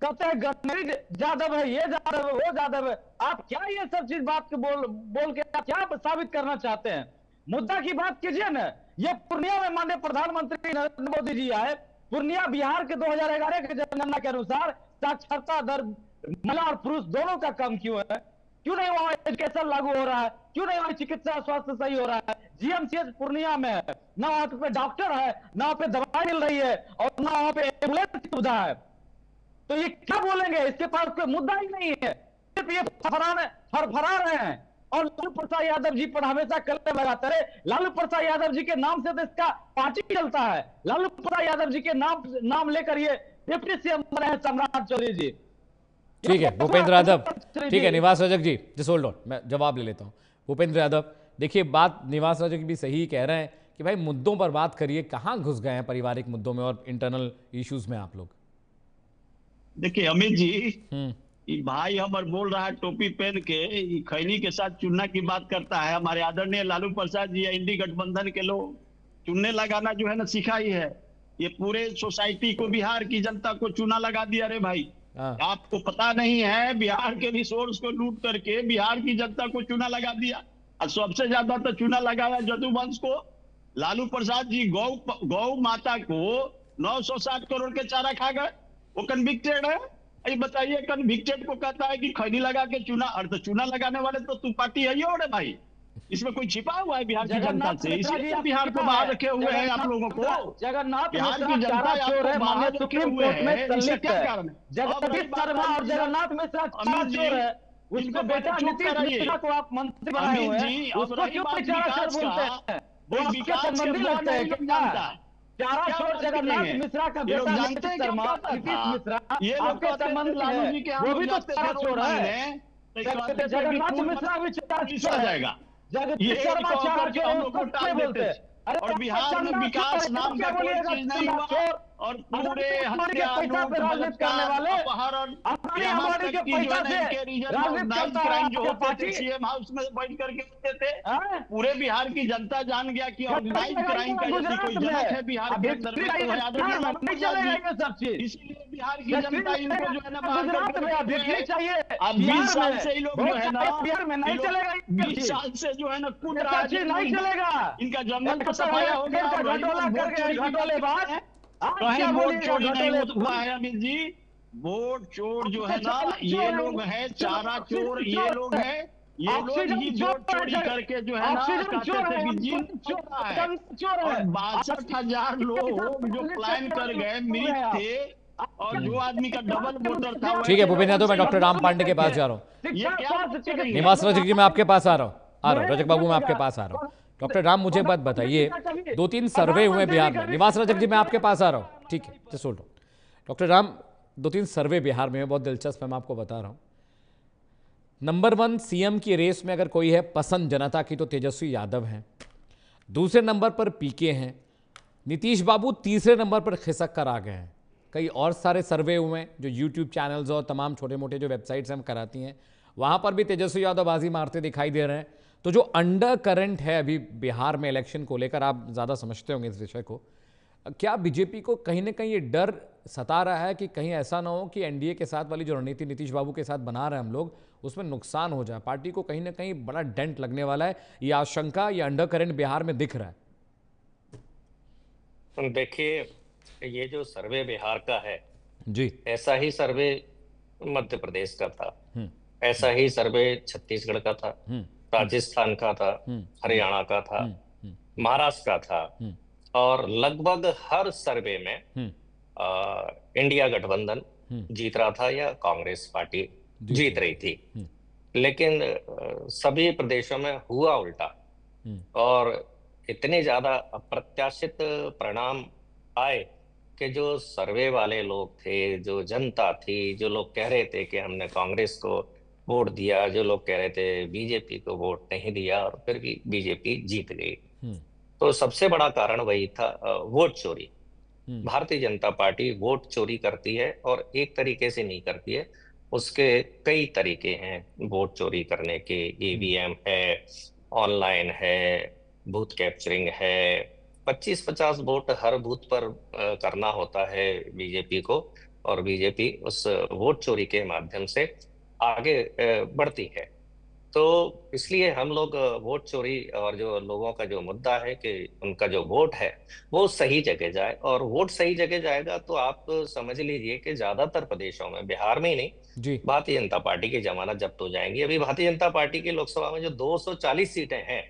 कहते हैं गणेश यादव है, ये यादव है, वो यादव है। आप क्या ये सब चीज बात के बोल के क्या साबित करना चाहते हैं? मुद्दा की बात कीजिए ना। ये पूर्णिया में माननीय प्रधानमंत्री नरेंद्र मोदी जी आए। पूर्णिया बिहार के 2011 के जनगणना के अनुसार साक्षरता दर महिला और पुरुष दोनों का कम क्यों है? क्यों नहीं वहां एजुकेशन लागू हो रहा है? क्यों नहीं वहां चिकित्सा स्वास्थ्य सही हो रहा है? जीएमसीएच पूर्णिया में है, ना वहां पे डॉक्टर है, ना वहां पे दवाई मिल रही है, और ना वहां पे एम्बुलेंस की सुविधा है। तो ये क्या बोलेंगे? इसके पास कोई मुद्दा ही नहीं है, सिर्फ ये फरफरा रहे हैं। और लालू प्रसाद यादव जी पर हमेशा कलम लगाते रहे। लालू प्रसाद यादव जी के नाम से तो इसका पार्टी चलता है। लालू प्रसाद यादव जी के नाम लेकर ये डिप्टी सीएम बने हैं सम्राट चौधरी जी। ठीक है भूपेंद्र यादव, ठीक है निवास रजक जी, जस्ट होल्ड ऑन, मैं जवाब ले लेता हूं। भूपेंद्र यादव, देखिए बात निवास रजक भी सही कह रहे हैं कि भाई मुद्दों पर बात करिए। कहां घुस गए हैं पारिवारिक मुद्दों में और इंटरनल इश्यूज में आप लोग? देखिए अमित जी, ये भाई हमार बोल रहा है टोपी पहन के, खैनी के साथ चुनना की बात करता है। हमारे आदरणीय लालू प्रसाद जी इंडी गठबंधन के लोग चुनने लगाना जो है ना सिखा ही है। ये पूरे सोसाइटी को, बिहार की जनता को चूना लगा दिया। रे भाई, आपको पता नहीं है, बिहार के रिसोर्स को लूट करके बिहार की जनता को चूना लगा दिया। और सबसे ज्यादा तो चूना लगाया जदूवंश को। लालू प्रसाद जी गौ माता को 960 करोड़ के चारा खा गए, वो कन्विक्टेड है। ये बताइए, कन्विक्टेड को कहता है कि खैनी लगा के चूना, और तो चूना लगाने वाले तो तू पार्टी है ही हो रे भाई। इसमें कोई छिपा हुआ है बिहार की जनता से? इसलिए बिहार को बाहर रखे हुए हैं आप लोगों को। जगन्नाथ बिहार की जनता चोर है, माननीय सुप्रीम कोर्ट में संलिप्त क्या है। कारण है? जगदीश शर्मा और जगन्नाथ मिश्रा चोर है, उसको बेटा नीतीश मिश्रा को आप मंत्री बनाए हुए हैं, उसको क्यों बेचारा चोर बोलते हैं? वो आपके संबंधी लगता है क्या? चारा क्या चोर बात जगन्नाथ करेंगे? मिश्रा का ये लोग बेटा जानते हैं क्या शर्मा, पता नीतीश था? मिश्रा ये लोग आपके कहते थे संबंधी लालू है, जी के यहाँ वो लोग भी तो जाते थे चारा रोड चोर है। मांगने, तो कहते थे कि जगन्नाथ खून मिश्रा भी चारा पुलिस आ चोर है। जाएगा, जगदीश ये शर्मा कह चारा करके चोर हम है, लोग को उसको टाल क्या देते बोलते? थे। अरे और बिहार में चंदा विकास चोर, नाम क्या का कोई बोलिएगा? चीज नहीं चंदा हुआ, चोर, और अदानी पूरे अंबानी के हत्या, पैसा लूट, से राजनीति करने बलात्कार, वाले, अपहरण, अदानी यहाँ अंबानी तक के कि जो है पैसा ना से इनके रीजन राजनीति ऑर्गेनाइज करता है क्राइम जो आपका होते थे पार्टी। सीएम हाउस में बैठ करके होते थे, हाँ? पूरे बिहार की जनता जान गया कि ऑर्गेनाइज क्राइम का यदि कोई गुजरात जनक है में, बिहार अब के अंदर में तो है आदरणीय लालू नहीं प्रसाद चलेगा जी। ये सब चीज। इसीलिए बिहार की जनता इनको जो है ना बाहर गुजरात करके में अब रखे हुए बिजली है। चाहिए, अब 20 बिहार साल में से ये लोग जो बहुत है ना, सारे बिहार में नहीं चलेगा ये 20 चीज। साल से जो है ना कूद ये रहा है सब चीज नहीं जमीन पे। चलेगा। इनका जमीन का तो सफाया हो गया, का और वही घटोला लोग वोट करके चोरी की घटोले बात बात, करते हैं। आप कहीं क्या वोट बोलिएगा? चोरी नहीं घटोले हुआ है अमित जी। वोट चोर जो है ना, ये लोग है चारा चोर, ये लोग है, ये लोग ही वोट चोरी करके जो है ना कहते थे कि जीत होता है। और 62,000 लोग जो प्लान कर गए मृत थे, और जो आदमी का डबल वोटर था ठीक है वैसे भूपेंद्र यादव, मैं लोगों डॉक्टर से राम पांडे के पास जा रहा हूँ। ये क्या बात करेंगे? निवास रजक जी मैं आपके पास आ रहा हूँ रजक बाबू मैं आपके पास आ रहा हूँ। डॉक्टर राम मुझे बात बताइए, 2-3 सर्वे हुए बिहार में। निवास रजक जी मैं आपके पास आ रहा हूँ, ठीक है, just hold on. Doctor Ram, 2-3 सर्वे बिहार में बहुत दिलचस्प है, मैं आपको बता रहा हूँ। नंबर 1 सीएम की रेस में अगर कोई है पसंद जनता की तो तेजस्वी यादव हैं, दूसरे नंबर पर पीके हैं, नीतीश बाबू तीसरे नंबर पर खिसक कर आ गए हैं। कई और सारे सर्वे हुए हैं जो यूट्यूब चैनल्स और तमाम छोटे मोटे जो वेबसाइट्स हम कराती हैं, वहाँ पर भी तेजस्वी यादव बाजी मारते दिखाई दे रहे हैं। तो जो अंडर करंट है अभी बिहार में इलेक्शन को लेकर, आप ज़्यादा समझते होंगे इस विषय को, क्या बीजेपी को कहीं ना कहीं ये डर सता रहा है कि कहीं ऐसा ना हो कि एनडीए के साथ वाली जो रणनीति नीतीश बाबू के साथ बना रहे हैं हम लोग, उसमें नुकसान हो जाए, पार्टी को कहीं ना कहीं बड़ा डेंट लगने वाला है? ये आशंका, ये अंडर करंट बिहार में दिख रहा है? देखिए, ये जो सर्वे बिहार का है जी, ऐसा ही सर्वे मध्य प्रदेश का था, ऐसा ही सर्वे छत्तीसगढ़ का था, राजस्थान का था, हरियाणा का था, महाराष्ट्र का था, और लगभग हर सर्वे में इंडिया गठबंधन जीत रहा था या कांग्रेस पार्टी जीत रही थी। लेकिन सभी प्रदेशों में हुआ उल्टा, और इतने ज्यादा अप्रत्याशित परिणाम आए कि जो सर्वे वाले लोग थे, जो जनता थी, जो लोग कह रहे थे कि हमने कांग्रेस को वोट दिया, जो लोग कह रहे थे बीजेपी को वोट नहीं दिया, और फिर भी बीजेपी जीत गई। तो सबसे बड़ा कारण वही था, वोट चोरी। भारतीय जनता पार्टी वोट चोरी करती है, और एक तरीके से नहीं करती है, उसके कई तरीके हैं वोट चोरी करने के। ईवीएम है, ऑनलाइन है, बूथ कैप्चरिंग है, 25-50 वोट हर बूथ पर करना होता है बीजेपी को, और बीजेपी उस वोट चोरी के माध्यम से आगे बढ़ती है। तो इसलिए हम लोग वोट चोरी, और जो लोगों का जो मुद्दा है कि उनका जो वोट है वो सही जगह जाए, और वोट सही जगह जाएगा तो आप समझ लीजिए कि ज्यादातर प्रदेशों में, बिहार में ही नहीं, जी, भारतीय जनता पार्टी की जमानत जब्त हो जाएंगी। अभी भारतीय जनता पार्टी की लोकसभा में जो 240 सीटें हैं,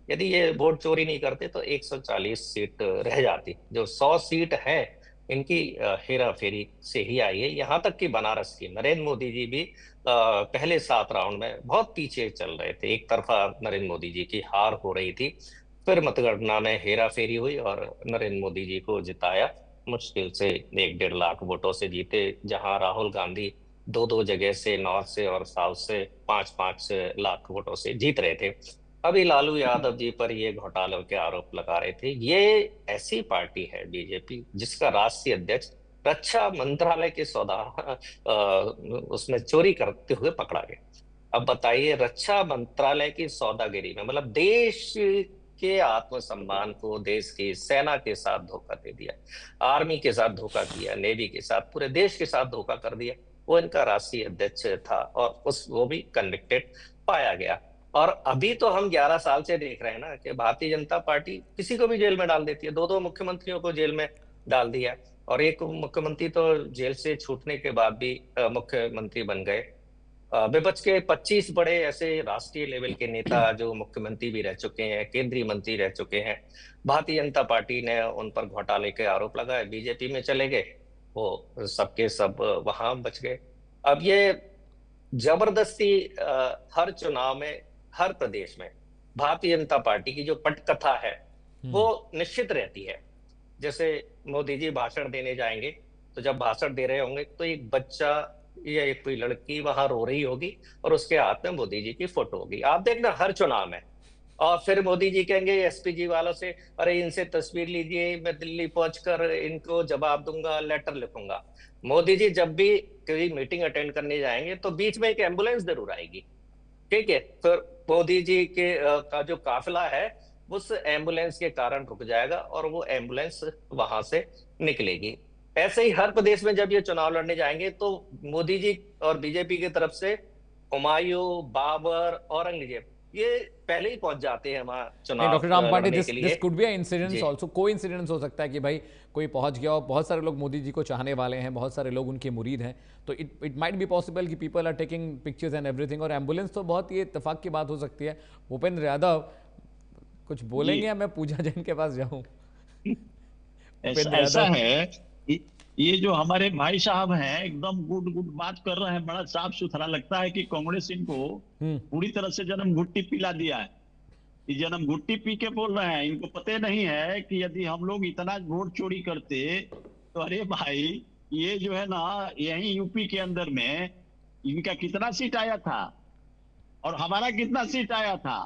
यदि ये वोट चोरी नहीं करते तो 140 सीट रह जाती। जो 100 सीट है इनकी हेरा फेरी से ही आई है। यहाँ तक कि बनारस की नरेंद्र मोदी जी भी पहले 7 राउंड में बहुत पीछे चल रहे थे, एक तरफा नरेंद्र मोदी जी की हार हो रही थी, फिर मतगणना में हेरा फेरी हुई और नरेंद्र मोदी जी को जिताया। मुश्किल से 1-1.5 लाख वोटों से जीते, जहां राहुल गांधी 2-2 जगह से, नॉर्थ से और साउथ से 5-5 लाख वोटों से जीत रहे थे। अभी लालू यादव जी पर ये घोटालों के आरोप लगा रहे थे। ये ऐसी पार्टी है बीजेपी जिसका राष्ट्रीय अध्यक्ष रक्षा मंत्रालय के सौदा उसमें चोरी करते हुए पकड़ा गया। अब बताइए, रक्षा मंत्रालय की सौदागिरी में, मतलब देश के आत्मसम्मान को, देश की सेना के साथ धोखा दे दिया, आर्मी के साथ धोखा किया, नेवी के साथ, पूरे देश के साथ धोखा कर दिया। वो इनका राष्ट्रीय अध्यक्ष था, और वो भी कन्विक्टेड पाया गया। और अभी तो हम 11 साल से देख रहे हैं ना कि भारतीय जनता पार्टी किसी को भी जेल में डाल देती है। 2-2 मुख्यमंत्रियों को जेल में डाल दिया, और एक मुख्यमंत्री तो जेल से छूटने के बाद भी मुख्यमंत्री बन गए। विपक्ष के 25 बड़े ऐसे राष्ट्रीय लेवल के नेता जो मुख्यमंत्री भी रह चुके हैं, केंद्रीय मंत्री रह चुके हैं, भारतीय जनता पार्टी ने उन पर घोटाले के आरोप लगाए, बीजेपी में चले गए, वो सबके सब वहां बच गए। अब ये जबरदस्ती हर चुनाव में, हर प्रदेश में भारतीय जनता पार्टी की जो पटकथा है वो निश्चित रहती है। जैसे मोदी जी भाषण देने जाएंगे, तो जब भाषण दे रहे होंगे तो एक बच्चा या एक कोई लड़की वहां रो रही होगी और उसके हाथ में मोदी जी की फोटो होगी। आप देखना हर चुनाव में। और फिर मोदी जी कहेंगे एसपीजी वालों से, अरे इनसे तस्वीर लीजिए, मैं दिल्ली पहुंचकर इनको जवाब दूंगा, लेटर लिखूंगा। मोदी जी जब भी कोई मीटिंग अटेंड करने जाएंगे तो बीच में एक एम्बुलेंस जरूर आएगी, ठीक है। फिर मोदी जी के का जो काफिला है उस एम्बुलेंस के कारण रुक जाएगा और वो एम्बुलेंस वहां से निकलेगी। ऐसे ही हर प्रदेश में जब ये चुनाव लड़ने जाएंगे तो मोदी जी और बीजेपी की तरफ से हुमायूं, बाबर, औरंगजेब ये पहले ही पहुंच जाते हैं वहां नहीं चुनाव डॉक्टर राम पांडे, लड़ने दिस के दिस लिए। Could be a incidence ji also, कोई इंसिडेंस हो सकता है कि भाई कोई पहुंच गया और बहुत सारे लोग मोदी जी को चाहने वाले हैं, बहुत सारे लोग उनके मुरीद हैं, तो इट माइट बी पॉसिबल कि people are taking pictures and everything, और एम्बुलेंस तो बहुत ये इत्तेफाक की बात हो सकती है। भूपेंद्र यादव कुछ बोलेंगे जी, या मैं पूजा जैन के पास जाऊं? ऐसा भूपेंद्र ऐसा यादव। है कि ये जो हमारे भाई साहब हैं एकदम गुड गुड बात कर रहे हैं, बड़ा साफ सुथरा लगता है कि कांग्रेस इनको पूरी तरह से जन्म घुट्टी पिला दिया है। ये जन्म घुट्टी पी के बोल रहे हैं, इनको पता नहीं है कि यदि हम लोग इतना वोट चोरी करते तो अरे भाई, ये जो है ना, यही यूपी के अंदर में इनका कितना सीट आया था और हमारा कितना सीट आया था।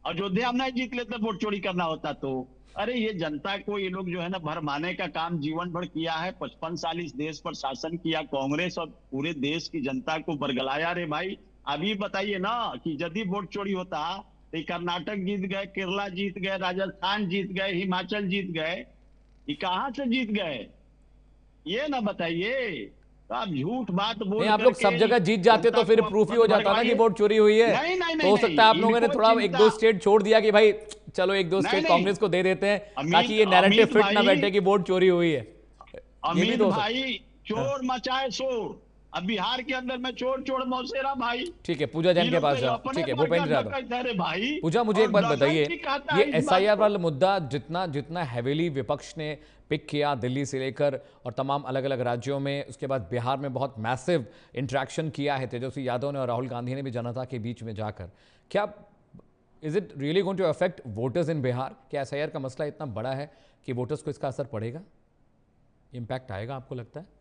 अयोध्या हम नहीं जीत लेते वोट चोरी करना होता तो। अरे ये जनता को ये लोग जो है ना भरमाने का काम जीवन भर किया है। 55 साल इस देश पर शासन किया कांग्रेस और पूरे देश की जनता को बरगलाया। रे भाई, अभी बताइए ना कि यदि वोट चोरी होता तो ये कर्नाटक जीत गए, केरला जीत गए, राजस्थान जीत गए, हिमाचल जीत गए, ये कहां से जीत गए? ये ना बताइए। तो आप झूठ बात नहीं, बोल आप लोग सब करके जगह जीत जाते तो जनता फिर को आप प्रूफ ही मत हो जाता ना कि भरमाइए। वोट चोरी हुई है। नहीं नहीं तो नहीं हो सकता है आप नहीं, लोगों ने इनको थोड़ा एक दो चिंता स्टेट छोड़ दिया कि भाई चलो एक दो नहीं स्टेट नहीं। कांग्रेस को दे देते हैं, ताकि अमित ये नैरेटिव अमित फिट ना भाई, बैठे कि वोट चोरी हुई है। ये भी अमित तो हो सकता भाई, चोर मचाए शोर। अब बिहार के अंदर में चोर चोर मौसेरा भाई। है। ठीक है, पूजा ये जैन के लोग पास तो जाओ। अपने ठीक है, पर का भूपेंद्र यादव। डकैत है रे भाई। पूजा, मुझे एक और बात डकैत बताइए, ही कहता ये है इस बात एसआईआर को। वाला मुद्दा जितना जितना हैवीली विपक्ष ने पिक किया दिल्ली से लेकर और तमाम अलग अलग राज्यों में, उसके बाद बिहार में बहुत मैसिव इंटरेक्शन किया है तेजस्वी यादव ने और राहुल गांधी ने भी जनता के बीच में जाकर, क्या is it really going to affect voters in Bihar? क्या एसआईआर का मसला इतना बड़ा है कि वोटर्स को इसका असर पड़ेगा, इम्पैक्ट आएगा, आपको लगता है?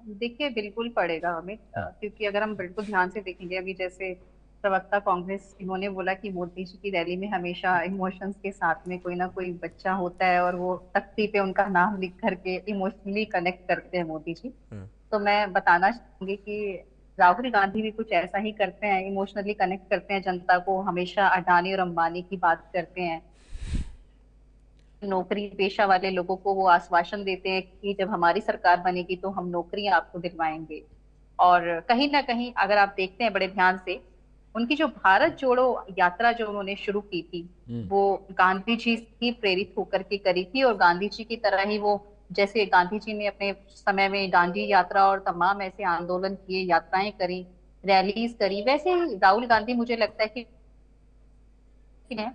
देखिए बिल्कुल पड़ेगा हमें, क्योंकि अगर हम बिल्कुल ध्यान से देखेंगे, अभी जैसे प्रवक्ता कांग्रेस इन्होंने बोला कि मोदी जी की रैली में हमेशा इमोशंस के साथ में कोई ना कोई बच्चा होता है और वो तख्ती पे उनका नाम लिख करके इमोशनली कनेक्ट करते हैं मोदी जी। तो मैं बताना चाहूंगी कि राहुल गांधी भी कुछ ऐसा ही करते हैं, इमोशनली कनेक्ट करते हैं जनता को, हमेशा अडानी और अंबानी की बात करते हैं। नौकरी पेशा वाले लोगों को वो आश्वासन देते हैं कि जब हमारी सरकार बनेगी तो हम नौकरी आपको दिलवाएंगे। और कहीं ना कहीं अगर आप देखते हैं बड़े ध्यान से, उनकी जो भारत जोड़ो यात्रा जो उन्होंने शुरू की थी, वो गांधी जी ही प्रेरित होकर के करी थी। और गांधी जी की तरह ही वो, जैसे गांधी जी ने अपने समय में दांडी यात्रा और तमाम ऐसे आंदोलन किए, यात्राएं करी, रैलीज करी, वैसे ही राहुल गांधी मुझे लगता है कि है।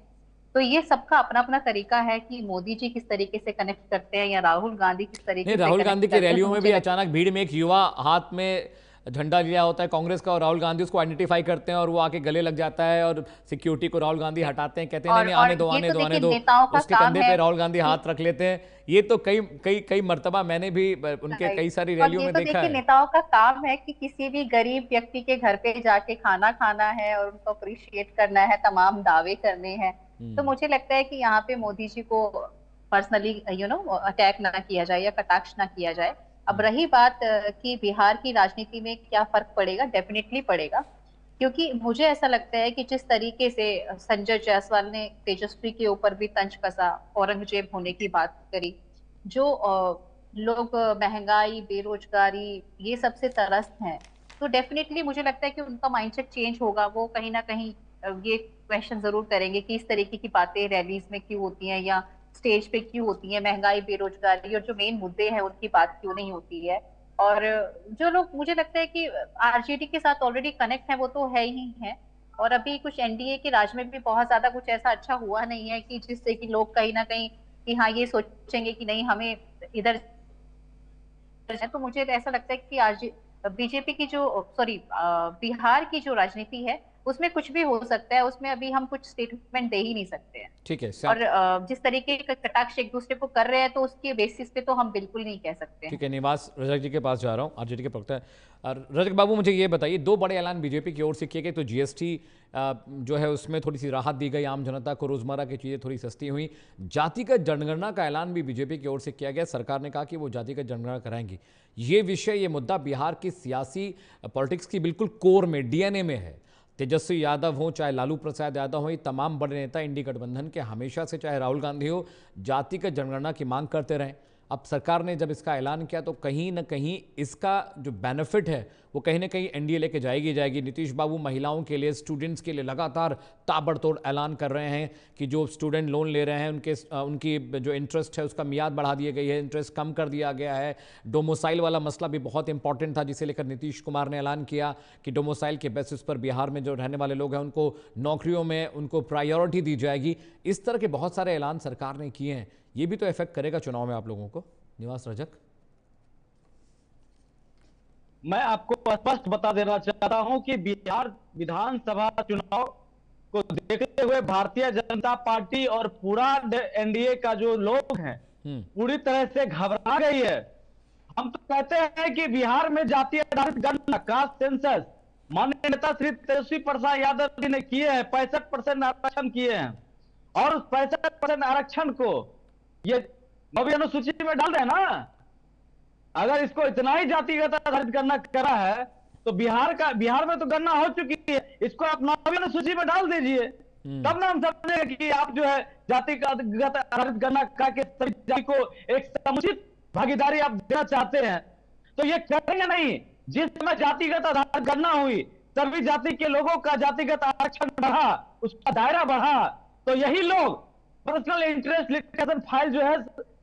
तो ये सबका अपना अपना तरीका है कि मोदी जी किस तरीके से कनेक्ट करते हैं या राहुल गांधी किस नहीं, तरीके से राहुल गांधी कनेक्ट की करते हैं। तो रैलियों में मुझे भी लगता अचानक भीड़ में एक युवा हाथ में झंडा लिया होता है कांग्रेस का और राहुल गांधी उसको आइडेंटिफाई करते हैं और वो आके गले लग जाता है और सिक्योरिटी को राहुल गांधी हटाते हैं, कहते हैं नहीं नहीं आने दो ये आने तो दो आने देखिए दो। नेताओं का उसके काम कंधे है पे राहुल गांधी हाथ रख लेते हैं। ये तो कई कई कई मर्तबा मैंने भी उनके कई सारी और रैलियों ये में तो देखा देखिए है। नेताओं का काम है कि किसी भी गरीब व्यक्ति के घर पे जाके खाना खाना है और उनको अप्रिशिएट करना है, तमाम दावे करने हैं। तो मुझे लगता है कि यहाँ पे मोदी जी को पर्सनली अटैक ना किया जाए या कटाक्ष ना किया जाए। अब रही बात कि बिहार की राजनीति में क्या फर्क पड़ेगा, डेफिनेटली पड़ेगा। क्योंकि मुझे ऐसा लगता है कि जिस तरीके से संजय जायसवाल ने तेजस्वी के ऊपर भी तंज कसा, औरंगजेब होने की बात करी, जो लोग महंगाई, बेरोजगारी, ये सबसे त्रस्त हैं, तो डेफिनेटली मुझे लगता है कि उनका माइंडसेट चेंज होगा। वो कहीं ना कहीं ये क्वेश्चन जरूर करेंगे कि इस तरीके की बातें रैलीज में क्यों होती हैं या स्टेज पे क्यों होती है, महंगाई, बेरोजगारी और जो मेन मुद्दे हैं उनकी बात क्यों नहीं होती है। और जो लोग, मुझे लगता है कि आरजेडी के साथ ऑलरेडी कनेक्ट है, वो तो है ही है। और अभी कुछ एनडीए के राज में भी बहुत ज्यादा कुछ ऐसा अच्छा हुआ नहीं है कि जिससे कि लोग कहीं ना कहीं कि हाँ ये सोचेंगे कि नहीं हमें इधर है। तो मुझे ऐसा लगता है कि आज बीजेपी की जो, सॉरी, बिहार की जो राजनीति है उसमें कुछ भी हो सकता है, उसमें अभी हम कुछ स्टेटमेंट दे ही नहीं सकते हैं। ठीक है और जिस तरीके का कटाक्ष एक दूसरे को कर रहे हैं, तो उसके बेसिस पे तो हम बिल्कुल नहीं कह सकते हैं। ठीक है, निवास रजक जी के पास जा रहा हूँ, आरजेडी के प्रवक्ता है। और रजक बाबू, मुझे ये बताइए, दो बड़े ऐलान बीजेपी की ओर से किए गए। तो जीएसटी जो है उसमें थोड़ी सी राहत दी गई, आम जनता को रोजमर्रा की चीज़ें थोड़ी सस्ती हुई। जातिगत जनगणना का ऐलान भी बीजेपी की ओर से किया गया। सरकार ने कहा कि वो जातिगत जनगणना कराएंगी। ये विषय, ये मुद्दा बिहार की सियासी पॉलिटिक्स की बिल्कुल कोर में, डीएनए में है। तेजस्वी यादव हो, चाहे लालू प्रसाद यादव हो, ये तमाम बड़े नेता इंडी गठबंधन के हमेशा से, चाहे राहुल गांधी हो, जातिगत जनगणना की मांग करते रहे। अब सरकार ने जब इसका ऐलान किया तो कहीं ना कहीं इसका जो बेनिफिट है वो कहीं ना कहीं एनडीए लेके जाएगी। नीतीश बाबू महिलाओं के लिए, स्टूडेंट्स के लिए लगातार ताबड़तोड़ ऐलान कर रहे हैं कि जो स्टूडेंट लोन ले रहे हैं उनकी जो इंटरेस्ट है उसका मियाद बढ़ा दी गई है, इंटरेस्ट कम कर दिया गया है। डोमोसाइल वाला मसला भी बहुत इंपॉर्टेंट था, जिसे लेकर नीतीश कुमार ने ऐलान किया कि डोमोसाइल के बेसिस पर बिहार में जो रहने वाले लोग हैं उनको नौकरियों में उनको प्रायोरिटी दी जाएगी। इस तरह के बहुत सारे ऐलान सरकार ने किए हैं। ये भी तो इफेक्ट करेगा चुनाव में आप लोगों को। निवास रजक, मैं आपको स्पष्ट बता देना चाहता हूं कि बिहार विधानसभा चुनाव को देखते हुए भारतीय जनता पार्टी और पूरा एनडीए का जो लोग हैं पूरी तरह से घबरा गई है। हम तो कहते हैं कि बिहार में जातीय आधारित गणना, कास्ट सेंसस, माननीय नेता श्री तेजस्वी प्रसाद यादव जी ने किए हैं। 65% आरक्षण किए हैं और उस 65% आरक्षण को ये 9वीं अनुसूची में डाल दें ना। अगर इसको इतना ही जातिगत आधारित गणना करा है तो बिहार में तो गणना हो चुकी है, इसको आप 9वीं अनुसूची में डाल दीजिए, तब ना हम समझेंगे कि आप जो है जातिगत आधारित गणना करके सभी जाति को एक समुचित भागीदारी आप देना चाहते हैं। तो ये करेंगे नहीं। जिस समय जातिगत आधारित गणना हुई, सभी जाति के लोगों का जातिगत आरक्षण बढ़ा, उसका दायरा बढ़ा, तो यही लोग पर्सनल इंटरेस्ट लिटिगेशन फाइल जो है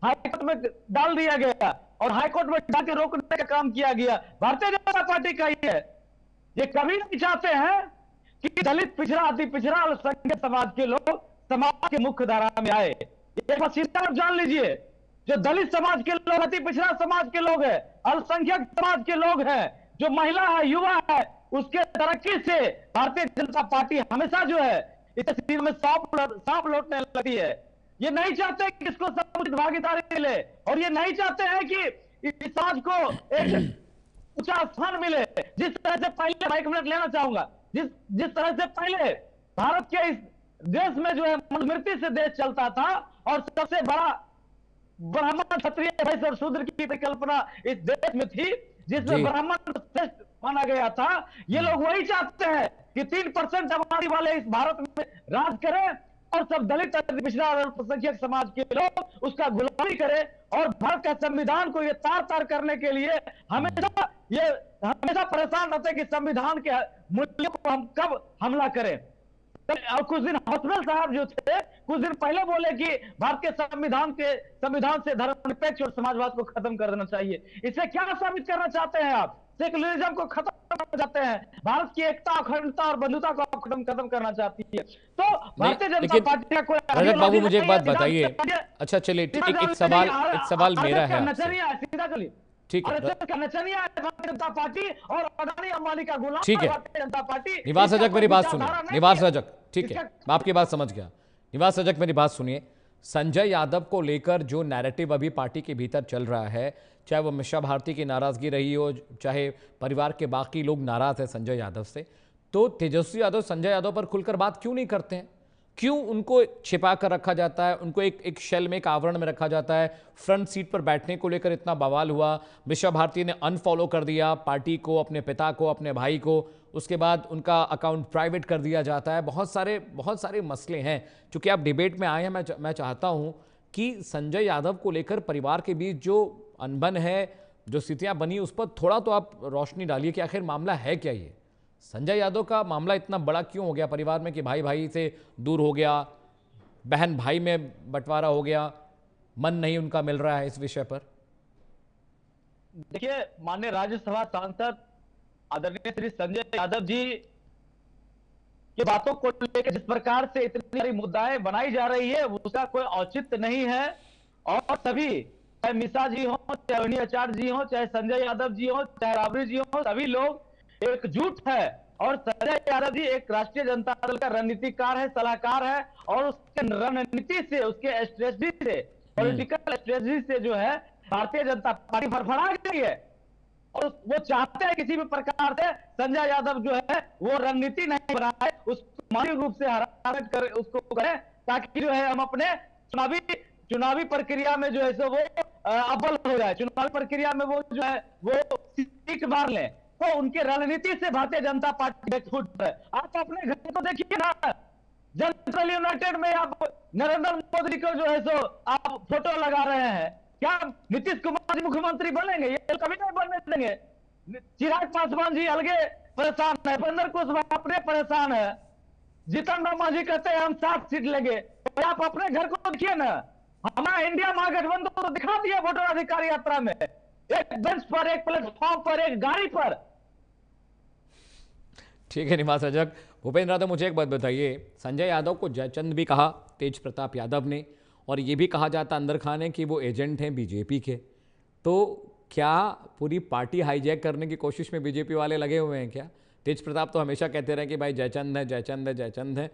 हाईकोर्ट में डाल दिया गया और हाईकोर्ट में जाके रोकने का काम किया गया। भारतीय जनता पार्टी का ये है। ये कभी नहीं चाहते हैं कि दलित, पिछड़ा, अति पिछड़ा और अल्पसंख्यक समाज के लोग समाज के मुख्य धारा में आए। ये बस सीधा आप जान लीजिए, जो दलित समाज के लोग, अति पिछड़ा समाज के लोग हैं, अल्पसंख्यक समाज के लोग हैं, जो महिला है, युवा है, उसके तरक्की से भारतीय जनता पार्टी हमेशा जो है इस तस्वीर में सांप लौटने लगती है। ये नहीं चाहते कि इसको समुचित भागीदारी मिले और ये नहीं चाहते हैं कि इस समाज को एक ऊंचा स्थान मिले। जिस तरह से पहले, मैं 1 मिनट लेना चाहूंगा, जिस तरह से पहले भारत के इस देश में जो है मनुस्मृति से देश चलता था और सबसे बड़ा ब्राह्मण, क्षत्रिय, वैश्य और शूद्र की परिकल्पना इस देश में थी, जिसमें ब्राह्मण श्रेष्ठ माना गया था। ये लोग वही चाहते हैं कि 3% आबादी वाले इस भारत में राज करें और सब दलित, पिछड़ा और अल्पसंख्यक समाज के लोग उसका गुलामी करें। और भारत का संविधान को ये तार-तार करने के लिए हमेशा परेशान रहते हैं कि संविधान के मूल्यों को हम कब हमला करें। और कुछ दिन हौसमल साहब जो थे, कुछ दिन पहले बोले कि भारत के संविधान से धर्मनिरपेक्ष और समाजवाद को खत्म कर देना चाहिए। इससे क्या साबित करना चाहते हैं आप? सेकुलरिज्म को खत्म करना चाहते हैं, भारत की एकता, अखंडता और बंधुता को आप खत्म करना चाहती है। तो भारतीय जनता पार्टी का कोई रजत बाबू, मुझे एक बात बताइए। अच्छा चलिए, एक सवाल मेरा है आपसे। ठीक है, जनता पार्टी और अडानी अंबानी का गुलाम ठीक है। भारतीय जनता पार्टी। निवास रजक, मेरी बात सुनिए। निवास रजक, ठीक है, मैं आपकी बात समझ गया। निवास रजक, मेरी बात सुनिए। संजय यादव को लेकर जो नैरेटिव अभी पार्टी के भीतर चल रहा है, चाहे वो मिशा भारती की नाराजगी रही हो, चाहे परिवार के बाकी लोग नाराज हैं संजय यादव से, तो तेजस्वी यादव संजय यादव पर खुलकर बात क्यों नहीं करते हैं? क्यों उनको छिपा कर रखा जाता है? उनको एक शेल में, एक आवरण में रखा जाता है? फ्रंट सीट पर बैठने को लेकर इतना बवाल हुआ, मिशा भारती ने अनफॉलो कर दिया पार्टी को, अपने पिता को, अपने भाई को, उसके बाद उनका अकाउंट प्राइवेट कर दिया जाता है। बहुत सारे मसले हैं। चूंकि आप डिबेट में आए हैं, मैं चाहता हूं कि संजय यादव को लेकर परिवार के बीच जो अनबन है, जो स्थितियां बनी, उस पर थोड़ा तो आप रोशनी डालिए कि आखिर मामला है क्या। ये संजय यादव का मामला इतना बड़ा क्यों हो गया परिवार में कि भाई भाई से दूर हो गया, बहन भाई में बंटवारा हो गया, मन नहीं उनका मिल रहा है इस विषय पर? देखिए, माननीय राज्यसभा सांसद आदरणीय श्री संजय यादव जी की बातों को लेकर जिस प्रकार से इतनी सारी मुद्दाएं बनाई जा रही है, उसका कोई औचित्य नहीं है। और सभी, चाहे मिशा जी हो, चाहे अवनी आचार्य जी हो, चाहे संजय यादव जी हो, चाहे राबड़ी जी हो, सभी लोग एकजुट है और संजय यादव जी एक राष्ट्रीय जनता दल का रणनीतिकार है, सलाहकार है, और उसके रणनीति से, उसके स्ट्रेटजी से, पॉलिटिकल स्ट्रेटजी से जो है भारतीय जनता पार्टी फड़फड़ा गई है। और वो चाहते हैं किसी भी प्रकार से संजय यादव जो है वो रणनीति नहीं बनाए, उसको मानवीय रूप से हरासमेंट कर उसको करें, ताकि जो है हम अपने चुनावी प्रक्रिया में जो है सो वो अव्वल हो जाए, चुनावी प्रक्रिया में वो जो है वो सीट मार ले। तो उनके रणनीति से भारतीय जनता पार्टी बैकफुट है। आप अपने घर को देखिए ना, जनता दल यूनाइटेड में आप नरेंद्र मोदी को जो है सो आप फोटो लगा रहे हैं, क्या नीतीश कुमार जी मुख्यमंत्री बनेंगे? ये कभी नहीं बनने देंगे। चिराग पासवान जी अलगे परेशान है, भूपेंद्र कुशवाहा अपने परेशान है, जीतन राम मांझी कहते हैं हम 7 सीट लेंगे। तो आप अपने घर को देखिए ना, हमारा इंडिया महागठबंधन तो दिखा दिया वोटर अधिकार यात्रा में, एक बेंच पर, एक प्लेटफॉर्म पर, एक गाड़ी पर। ठीक है निवास रजक। भूपेंद्र यादव, मुझे एक बात बताइए, संजय यादव को जयचंद भी कहा तेज प्रताप यादव ने, और ये भी कहा जाता अंदर खाने कि वो एजेंट हैं बीजेपी के, तो क्या पूरी पार्टी हाईजैक करने की कोशिश में बीजेपी वाले लगे हुए हैं क्या? तेज प्रताप तो हमेशा कहते रहे कि भाई जयचंद है, जयचंद है, जयचंद है।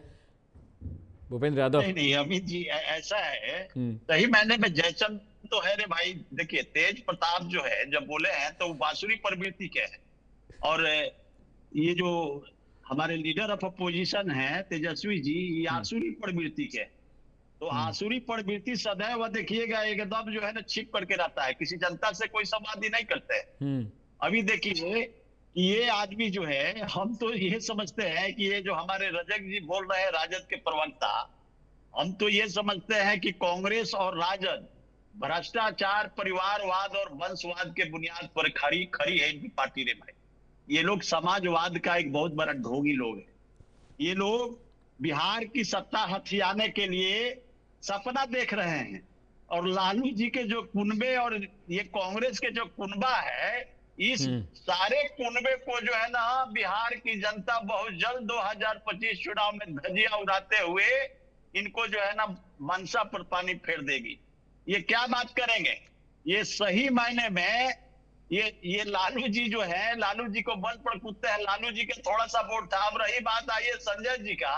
भूपेंद्र यादव नहीं अमित जी, ऐसा है, सही मायने में जयचंद तो है रे भाई। देखिए तेज प्रताप जो है जब बोले हैं तो बांसुरी प्रवृत्ति के हैं, और ये जो हमारे लीडर ऑफ अपोजिशन है तेजस्वी जी, ये आसुरी प्रवृत्ति के। तो आसुरी प्रवृत्ति सदैव देखिएगा एकदम जो है ना छिप करके रहता है, किसी जनता से कोई संवाद ही नहीं करते। अभी देखिए ये आदमी जो है, हम तो ये समझते हैं कि ये जो हमारे रजक जी बोल रहे हैं राजद के प्रवक्ता, हम तो ये समझते हैं कि कांग्रेस और राजद भ्रष्टाचार, परिवारवाद और वंशवाद के बुनियाद पर खड़ी है इनकी पार्टी रे भाई। ये लोग समाजवाद का एक बहुत बड़ा ढोंगी लोग है। ये लोग बिहार की सत्ता हथियाने के लिए सपना देख रहे हैं, और लालू जी के जो कुनबे और ये कांग्रेस के जो कुनबा है, इस सारे कुनबे को जो है ना बिहार की जनता बहुत जल्द 2025 चुनाव में धजिया उड़ाते हुए इनको जो है ना मनसा पर पानी फेर देगी। ये क्या बात करेंगे? ये सही मायने में ये लालू जी जो है, लालू जी को बल पर कूदते हैं, लालू जी के थोड़ा सा वोट था। अब रही बात आई है संजय जी का,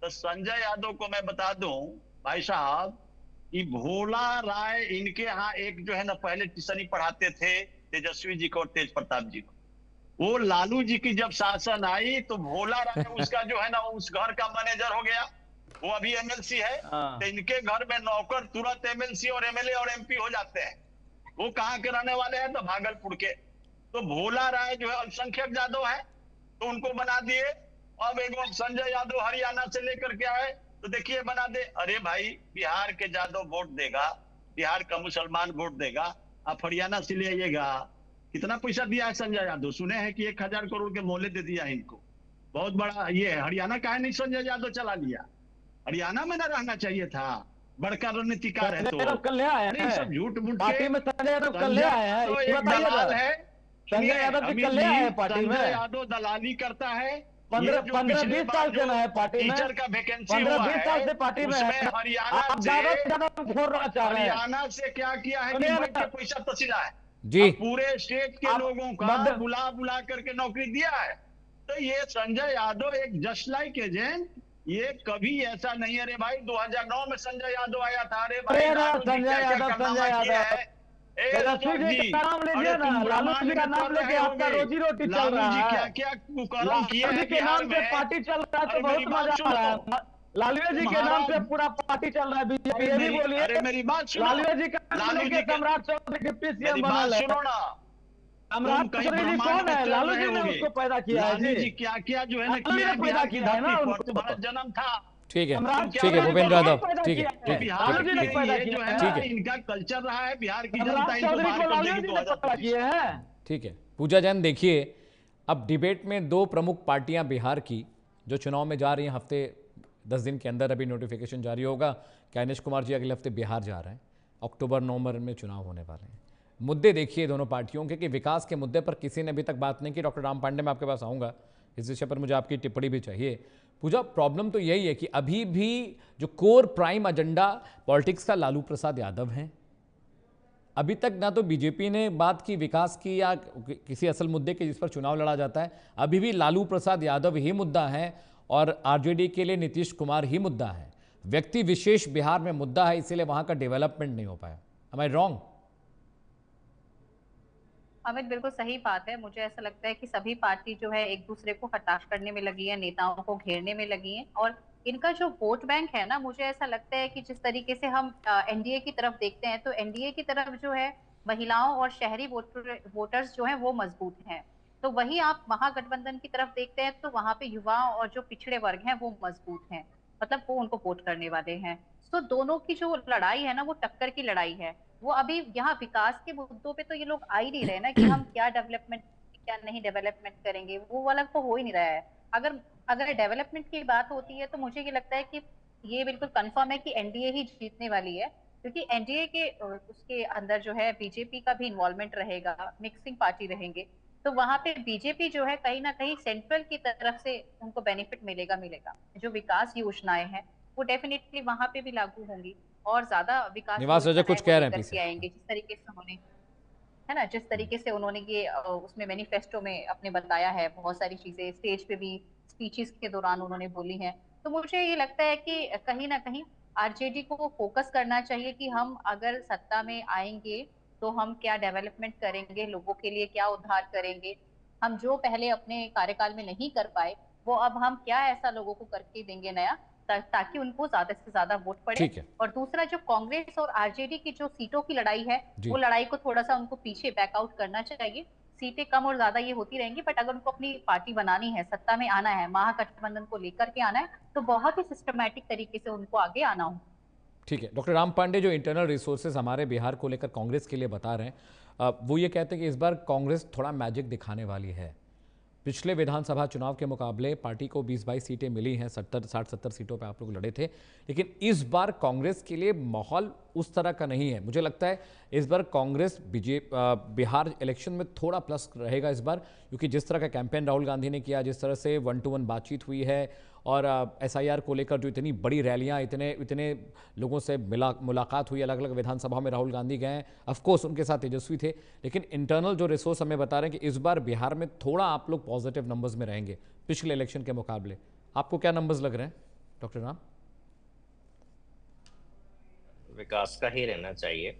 तो संजय यादव को मैं बता दूं भाई साहब कि भोला राय इनके यहाँ एक जो है ना पहले ट्यूशनी पढ़ाते थे तेजस्वी जी को और तेज प्रताप जी को। वो लालू जी की जब शासन आई तो भोला राय उसका जो है ना उस घर का मैनेजर हो गया, वो अभी एमएलसी है। तो इनके घर में नौकर तुरंत एमएलसी और एमएलए और एमपी हो जाते हैं। वो कहाँ के रहने वाले हैं? तो भागलपुर के। तो भोला राय जो है अल्पसंख्यक यादव है, तो उनको बना दिए। अब एक संजय यादव हरियाणा से लेकर के आए तो देखिए बना दे। अरे भाई बिहार के यादव वोट देगा, बिहार का मुसलमान वोट देगा, आप हरियाणा से ले आइएगा। कितना पैसा दिया है संजय यादव? सुने हैं कि 1000 करोड़ के मोहल्ले दे दिया है इनको। बहुत बड़ा ये हरियाणा का है, नहीं संजय यादव चला लिया। हरियाणा में ना रहना चाहिए था, बड़का रणनीतिकार है तो नहीं सब झूठ मूठ पार्टी में संजय यादव कल ले आए हैं, तो एक दलाल है। संजय यादव जी कल ले आए पार्टी में। संजय यादव दलाली करता है। 15-20 साल से है पार्टी में, टीचर का वैकेंसी 15-20 साल से पार्टी में है। हरियाणा से क्या किया है कि पैसा तसीला है जी, पूरे स्टेट के लोगों का बुला करके नौकरी दिया है। तो ये संजय यादव एक जस्ट लाइक एजेंट, ये कभी ऐसा नहीं है। अरे भाई 2009 में संजय यादव आया था। अरे भाई संजय यादव तेजस्वी का नाम लीजिए ना, लालू जी का नाम लेके आपका रोजी रोटी चल रहा है। क्या क्या कुकर्म किए हैं के नाम से पार्टी चल रहा है तो बहुत मजा आ रहा है। लालू जी के नाम से पूरा पार्टी चल रहा है बीजेपी। ये भी बोलिए, अरे मेरी बात सुनो। लालू जी का नाम लेके सम्राट चौधरी डिप्टी सीएम बना है। सुनो ना, सम्राट चौधरी जी कौन है? लालू जी ने उसको पैदा किया है। लालू जी क्या क्या जो है ना किया पैदा किया है ना, तुम्हारा जन्म था। ठीक है भूपेंद्र यादव, ठीक है बिहार जो है ना इनका कल्चर रहा है, बिहार की जनता इनको ठीक है। पूजा जैन, देखिए अब डिबेट में 2 प्रमुख पार्टियां बिहार की जो चुनाव में जा रही हैं, हफ्ते 10 दिन के अंदर अभी नोटिफिकेशन जारी होगा। कैनेश कुमार जी अगले हफ्ते बिहार जा रहे हैं, अक्टूबर-नवंबर में चुनाव होने वाले हैं। मुद्दे देखिए दोनों पार्टियों के कि विकास के मुद्दे पर किसी ने अभी तक बात नहीं की। डॉक्टर राम पांडे, मैं आपके पास आऊँगा, इस विषय पर मुझे आपकी टिप्पणी भी चाहिए। पूजा, प्रॉब्लम तो यही है कि अभी भी जो कोर प्राइम एजेंडा पॉलिटिक्स का लालू प्रसाद यादव हैं, अभी तक ना तो बीजेपी ने बात की विकास की या किसी असल मुद्दे के जिस पर चुनाव लड़ा जाता है, अभी भी लालू प्रसाद यादव ही मुद्दा है और आरजेडी के लिए नीतीश कुमार ही मुद्दा है। व्यक्ति विशेष बिहार में मुद्दा है, इसीलिए वहां का डेवलपमेंट नहीं हो पाया। एम आई रॉन्ग? अमित, बिल्कुल सही बात है। मुझे ऐसा लगता है कि सभी पार्टी जो है एक दूसरे को हताश करने में लगी है, नेताओं को घेरने में लगी है, और इनका जो वोट बैंक है ना, मुझे ऐसा लगता है कि जिस तरीके से हम एनडीए की तरफ देखते हैं, तो एनडीए की तरफ जो है महिलाओं और शहरी वोटर्स जो हैं वो मजबूत हैं। तो वही आप महागठबंधन की तरफ देखते हैं तो वहां पे युवा और जो पिछड़े वर्ग हैं वो मजबूत हैं, मतलब वो उनको वोट करने वाले हैं। तो दोनों की जो लड़ाई है ना, वो टक्कर की लड़ाई है। वो अभी यहाँ विकास के मुद्दों पे तो ये लोग आ ही नहीं रहे ना, कि हम क्या डेवलपमेंट क्या नहीं डेवलपमेंट करेंगे, वो वाला तो हो ही नहीं रहा है। अगर अगर डेवलपमेंट की बात होती है तो मुझे ये लगता है कि ये बिल्कुल कंफर्म है कि एनडीए ही जीतने वाली है, क्योंकि एनडीए के उसके अंदर जो है बीजेपी का भी इन्वॉल्वमेंट रहेगा, मिक्सिंग पार्टी रहेंगे। तो वहां पे बीजेपी जो है कहीं ना कहीं सेंट्रल की तरफ से उनको बेनिफिट मिलेगा। जो विकास योजनाएं हैं वो डेफिनेटली वहां पे भी लागू होंगी, और ज्यादा विकास निवास रजक कुछ कह रहे हैं लेकर पीछे। के आएंगे, जिस तरीके से उन्होंने, है ना, जिस तरीके से उन्होंने ये उसमें मैनिफेस्टो में अपने बताया है, बहुत सारी चीजें स्टेज पे भी स्पीचेस के दौरान उन्होंने बोली हैं। तो मुझे ये लगता है कि कहीं ना कहीं आरजेडी को फोकस करना चाहिए कि हम अगर सत्ता में आएंगे तो हम क्या डेवलपमेंट करेंगे, लोगों के लिए क्या उद्धार करेंगे, हम जो पहले अपने कार्यकाल में नहीं कर पाए वो अब हम क्या ऐसा लोगों को करके देंगे नया, ताकि उनको ज्यादा से ज्यादा वोट पड़े। ठीक है। और दूसरा, जो कांग्रेस और आरजेडी की जो सीटों की लड़ाई है, वो लड़ाई को थोड़ा सा उनको पीछे बैकआउट करना चाहिए। सीटें कम और ज्यादा ये होती रहेंगी, बट अगर उनको अपनी पार्टी बनानी है, सत्ता में आना है, महागठबंधन को लेकर के आना है, तो बहुत ही सिस्टमैटिक तरीके से उनको आगे आना हो। ठीक है। डॉक्टर राम पांडे जो इंटरनल रिसोर्सेज हमारे बिहार को लेकर कांग्रेस के लिए बता रहे हैं, वो ये कहते हैं कि इस बार कांग्रेस थोड़ा मैजिक दिखाने वाली है। पिछले विधानसभा चुनाव के मुकाबले पार्टी को 20-22 सीटें मिली हैं, 60-70 सीटों पे आप लोग लड़े थे, लेकिन इस बार कांग्रेस के लिए माहौल उस तरह का नहीं है। मुझे लगता है इस बार कांग्रेस बिहार इलेक्शन में थोड़ा प्लस रहेगा इस बार, क्योंकि जिस तरह का कैंपेन राहुल गांधी ने किया, जिस तरह से 1-to-1 बातचीत हुई है, और एसआईआर को लेकर जो इतनी बड़ी रैलियां, इतने लोगों से मुलाकात हुई, अलग अलग विधानसभाओं में राहुल गांधी गए, ऑफकोर्स उनके साथ तेजस्वी थे, लेकिन इंटरनल जो रिसोर्स हमें बता रहे हैं कि इस बार बिहार में थोड़ा आप लोग पॉजिटिव नंबर्स में रहेंगे पिछले इलेक्शन के मुकाबले। आपको क्या नंबर्स लग रहे हैं डॉक्टर राम? विकास का ही रहना चाहिए,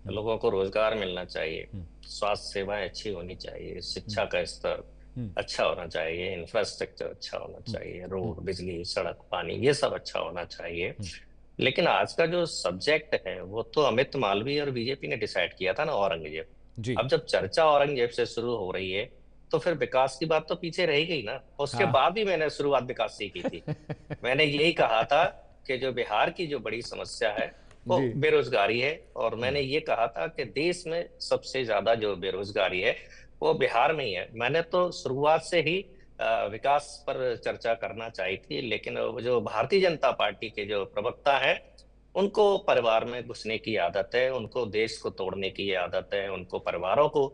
लोगों को रोजगार मिलना चाहिए, स्वास्थ्य सेवाएं अच्छी होनी चाहिए, शिक्षा का स्तर अच्छा होना चाहिए, इंफ्रास्ट्रक्चर अच्छा होना चाहिए, रोड, बिजली, सड़क, पानी, ये सब अच्छा होना चाहिए। लेकिन आज का जो सब्जेक्ट है वो तो अमित मालवीय और बीजेपी ने डिसाइड किया था ना, औरंगजेब। अब जब चर्चा औरंगजेब से शुरू हो रही है तो फिर विकास की बात तो पीछे रह गई ना। उसके बाद भी मैंने शुरुआत विकास से की थी। मैंने यही कहा था कि जो बिहार की जो बड़ी समस्या है वो बेरोजगारी है, और मैंने ये कहा था कि देश में सबसे ज्यादा जो बेरोजगारी है वो बिहार में ही है। मैंने तो शुरुआत से ही विकास पर चर्चा करना चाहिए थी, लेकिन जो भारतीय जनता पार्टी के जो प्रवक्ता हैं उनको परिवार में घुसने की आदत है, उनको देश को तोड़ने की आदत है, उनको परिवारों को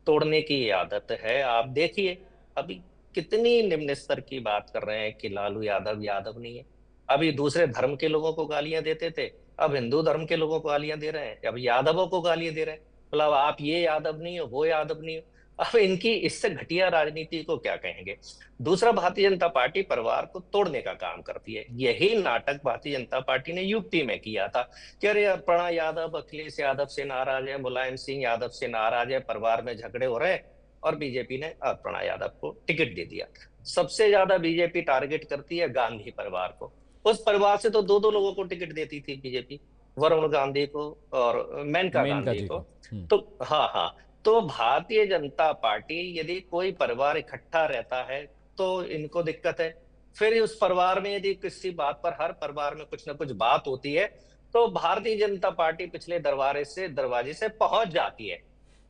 तोड़ने की आदत है। आप देखिए अभी कितनी निम्न स्तर की बात कर रहे हैं कि लालू यादव यादव नहीं है। अभी दूसरे धर्म के लोगों को गालियां देते थे, अब हिंदू धर्म के लोगों को गालियां दे रहे हैं, अब यादवों को गालियां दे रहे हैं, मतलब आप ये यादव नहीं हो, वो यादव नहीं हो। अब इनकी इससे घटिया राजनीति को क्या कहेंगे। दूसरा, भारतीय जनता पार्टी परिवार को तोड़ने का काम करती है। यही नाटक भारतीय जनता पार्टी ने यूपी में किया था कि अरे अर्पणा यादव अखिलेश यादव से नाराज है, मुलायम सिंह यादव से नाराज है, परिवार में झगड़े हो रहे हैं, और बीजेपी ने अर्पणा यादव को टिकट दे दिया। सबसे ज्यादा बीजेपी टारगेट करती है गांधी परिवार को। उस परिवार से तो दो दो लोगों को टिकट देती थी बीजेपी, वरुण गांधी को और मेनका गांधी को। तो हाँ, तो भारतीय जनता पार्टी यदि कोई परिवार इकट्ठा रहता है तो इनको दिक्कत है। फिर उस परिवार में यदि किसी बात पर, हर परिवार में कुछ ना कुछ बात होती है, तो भारतीय जनता पार्टी पिछले दरवाजे से पहुंच जाती है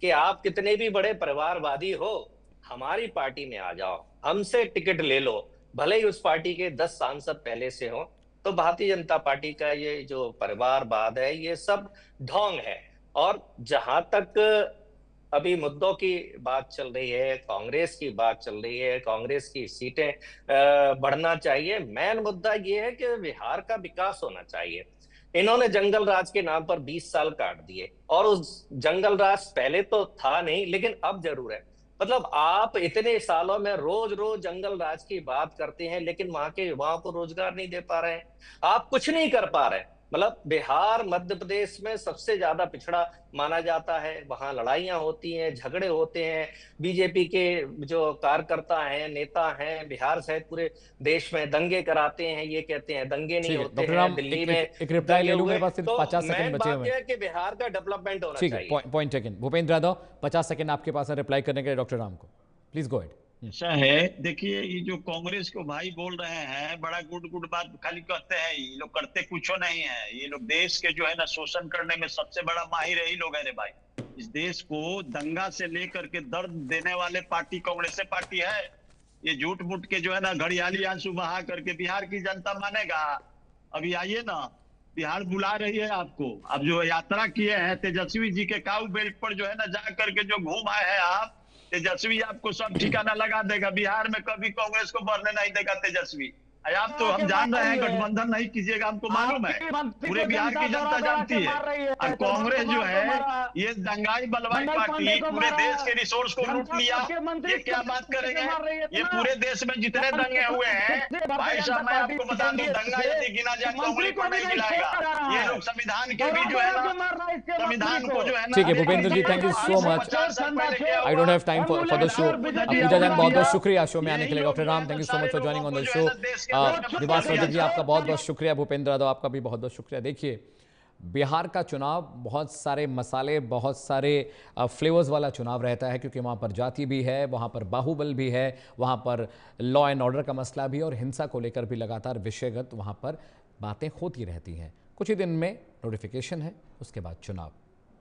कि आप कितने भी बड़े परिवारवादी हो, हमारी पार्टी में आ जाओ, हमसे टिकट ले लो, भले ही उस पार्टी के 10 सांसद पहले से हो। तो भारतीय जनता पार्टी का ये जो परिवारवाद है ये सब ढोंग है। और जहां तक अभी मुद्दों की बात चल रही है, कांग्रेस की बात चल रही है, कांग्रेस की सीटें बढ़ना चाहिए, मेन मुद्दा ये है कि बिहार का विकास होना चाहिए। इन्होंने जंगल राज के नाम पर 20 साल काट दिए, और उस जंगल राज पहले तो था नहीं, लेकिन अब जरूर है। मतलब आप इतने सालों में रोज रोज जंगल राज की बात करते हैं, लेकिन वहां के युवाओं को रोजगार नहीं दे पा रहे हैं, आप कुछ नहीं कर पा रहे हैं। मतलब बिहार मध्य प्रदेश में सबसे ज्यादा पिछड़ा माना जाता है, वहां लड़ाइयां होती हैं, झगड़े होते हैं। बीजेपी के जो कार्यकर्ता हैं, नेता हैं, बिहार सहित पूरे देश में दंगे कराते हैं, ये कहते हैं दंगे नहीं ठीक है होते डॉक्टर हैं, राम, दिल्ली में एक रिप्लाई ले लूं, हुए। मेरे पास सिर्फ तो 50 सेकंड मेन बचे बात हुए यह हैं। है कि बिहार का डेवलपमेंट होना ठीक है, चाहिए। Point taken. Bhupendra Yadav 50 second आपके पास है रिप्लाई करने के लिए डॉक्टर राम को, प्लीज गो हेड। ऐसा है, देखिए ये जो कांग्रेस को भाई बोल रहे हैं, बड़ा गुड गुड बात खाली कहते हैं, ये लोग करते कुछ नहीं है। ये लोग देश के जो है ना शोषण करने में सबसे बड़ा माहिर यही लोग है रे भाई। इस देश को दंगा से लेकर के दर्द देने वाले पार्टी कांग्रेस पार्टी है। ये झूठ मूठ के जो है ना घड़ियाली आंसू बहा करके बिहार की जनता मानेगा? अभी आइए ना, बिहार बुला रही है आपको। अब जो यात्रा किए हैं तेजस्वी जी के काऊ बेल्ट पर जो है ना जा करके जो घूम आए हैं आप, तेजस्वी आपको सब ठिकाना लगा देगा। बिहार में कभी कांग्रेस को बढ़ने नहीं देगा तेजस्वी। आप तो हम जान रहे हैं गठबंधन नहीं कीजिएगा, हमको मालूम है, पूरे बिहार की जनता जानती है। और कांग्रेस जो है ये दंगाई बलवाई पार्टी पूरे देश के रिसोर्स को लूट लिया। ये क्या बात करेंगे? ये पूरे देश में जितने दंगे हुए हैं भाई साहब, मैं आपको बता दूं, दंगा यदि गिना जाए तो उंगली को नहीं गिनाएगा। ये लोग संविधान के भी जो है ना, संविधान को जो है ना, ठीक है Bhupendra ji, thank you so much. 50 साल पहले क्या I don't have time for the show. Pooja जान बहुत बहुत शुक्रिया शो में आने के लिए। Doctor Ram, thank you so much for joining on the show. Niwas Rajak जी आपका बहुत बहुत शुक्रिया। भूपेंद्र यादव आपका भी बहुत बहुत शुक्रिया। देखिए बिहार का चुनाव बहुत सारे मसाले, बहुत सारे फ्लेवर्स वाला चुनाव रहता है, क्योंकि वहाँ पर जाति भी है, वहाँ पर बाहुबल भी है, वहाँ पर लॉ एंड ऑर्डर का मसला भी, और हिंसा को लेकर भी लगातार विषयगत वहाँ पर बातें होती रहती हैं। कुछ ही दिन में नोटिफिकेशन है, उसके बाद चुनाव,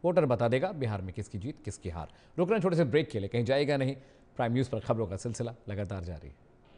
वोटर बता देगा बिहार में किसकी जीत किसकी हार। रुक रहे हैं छोटे से ब्रेक के लिए, कहीं जाएगा नहीं। प्राइम न्यूज़ पर खबरों का सिलसिला लगातार जारी है।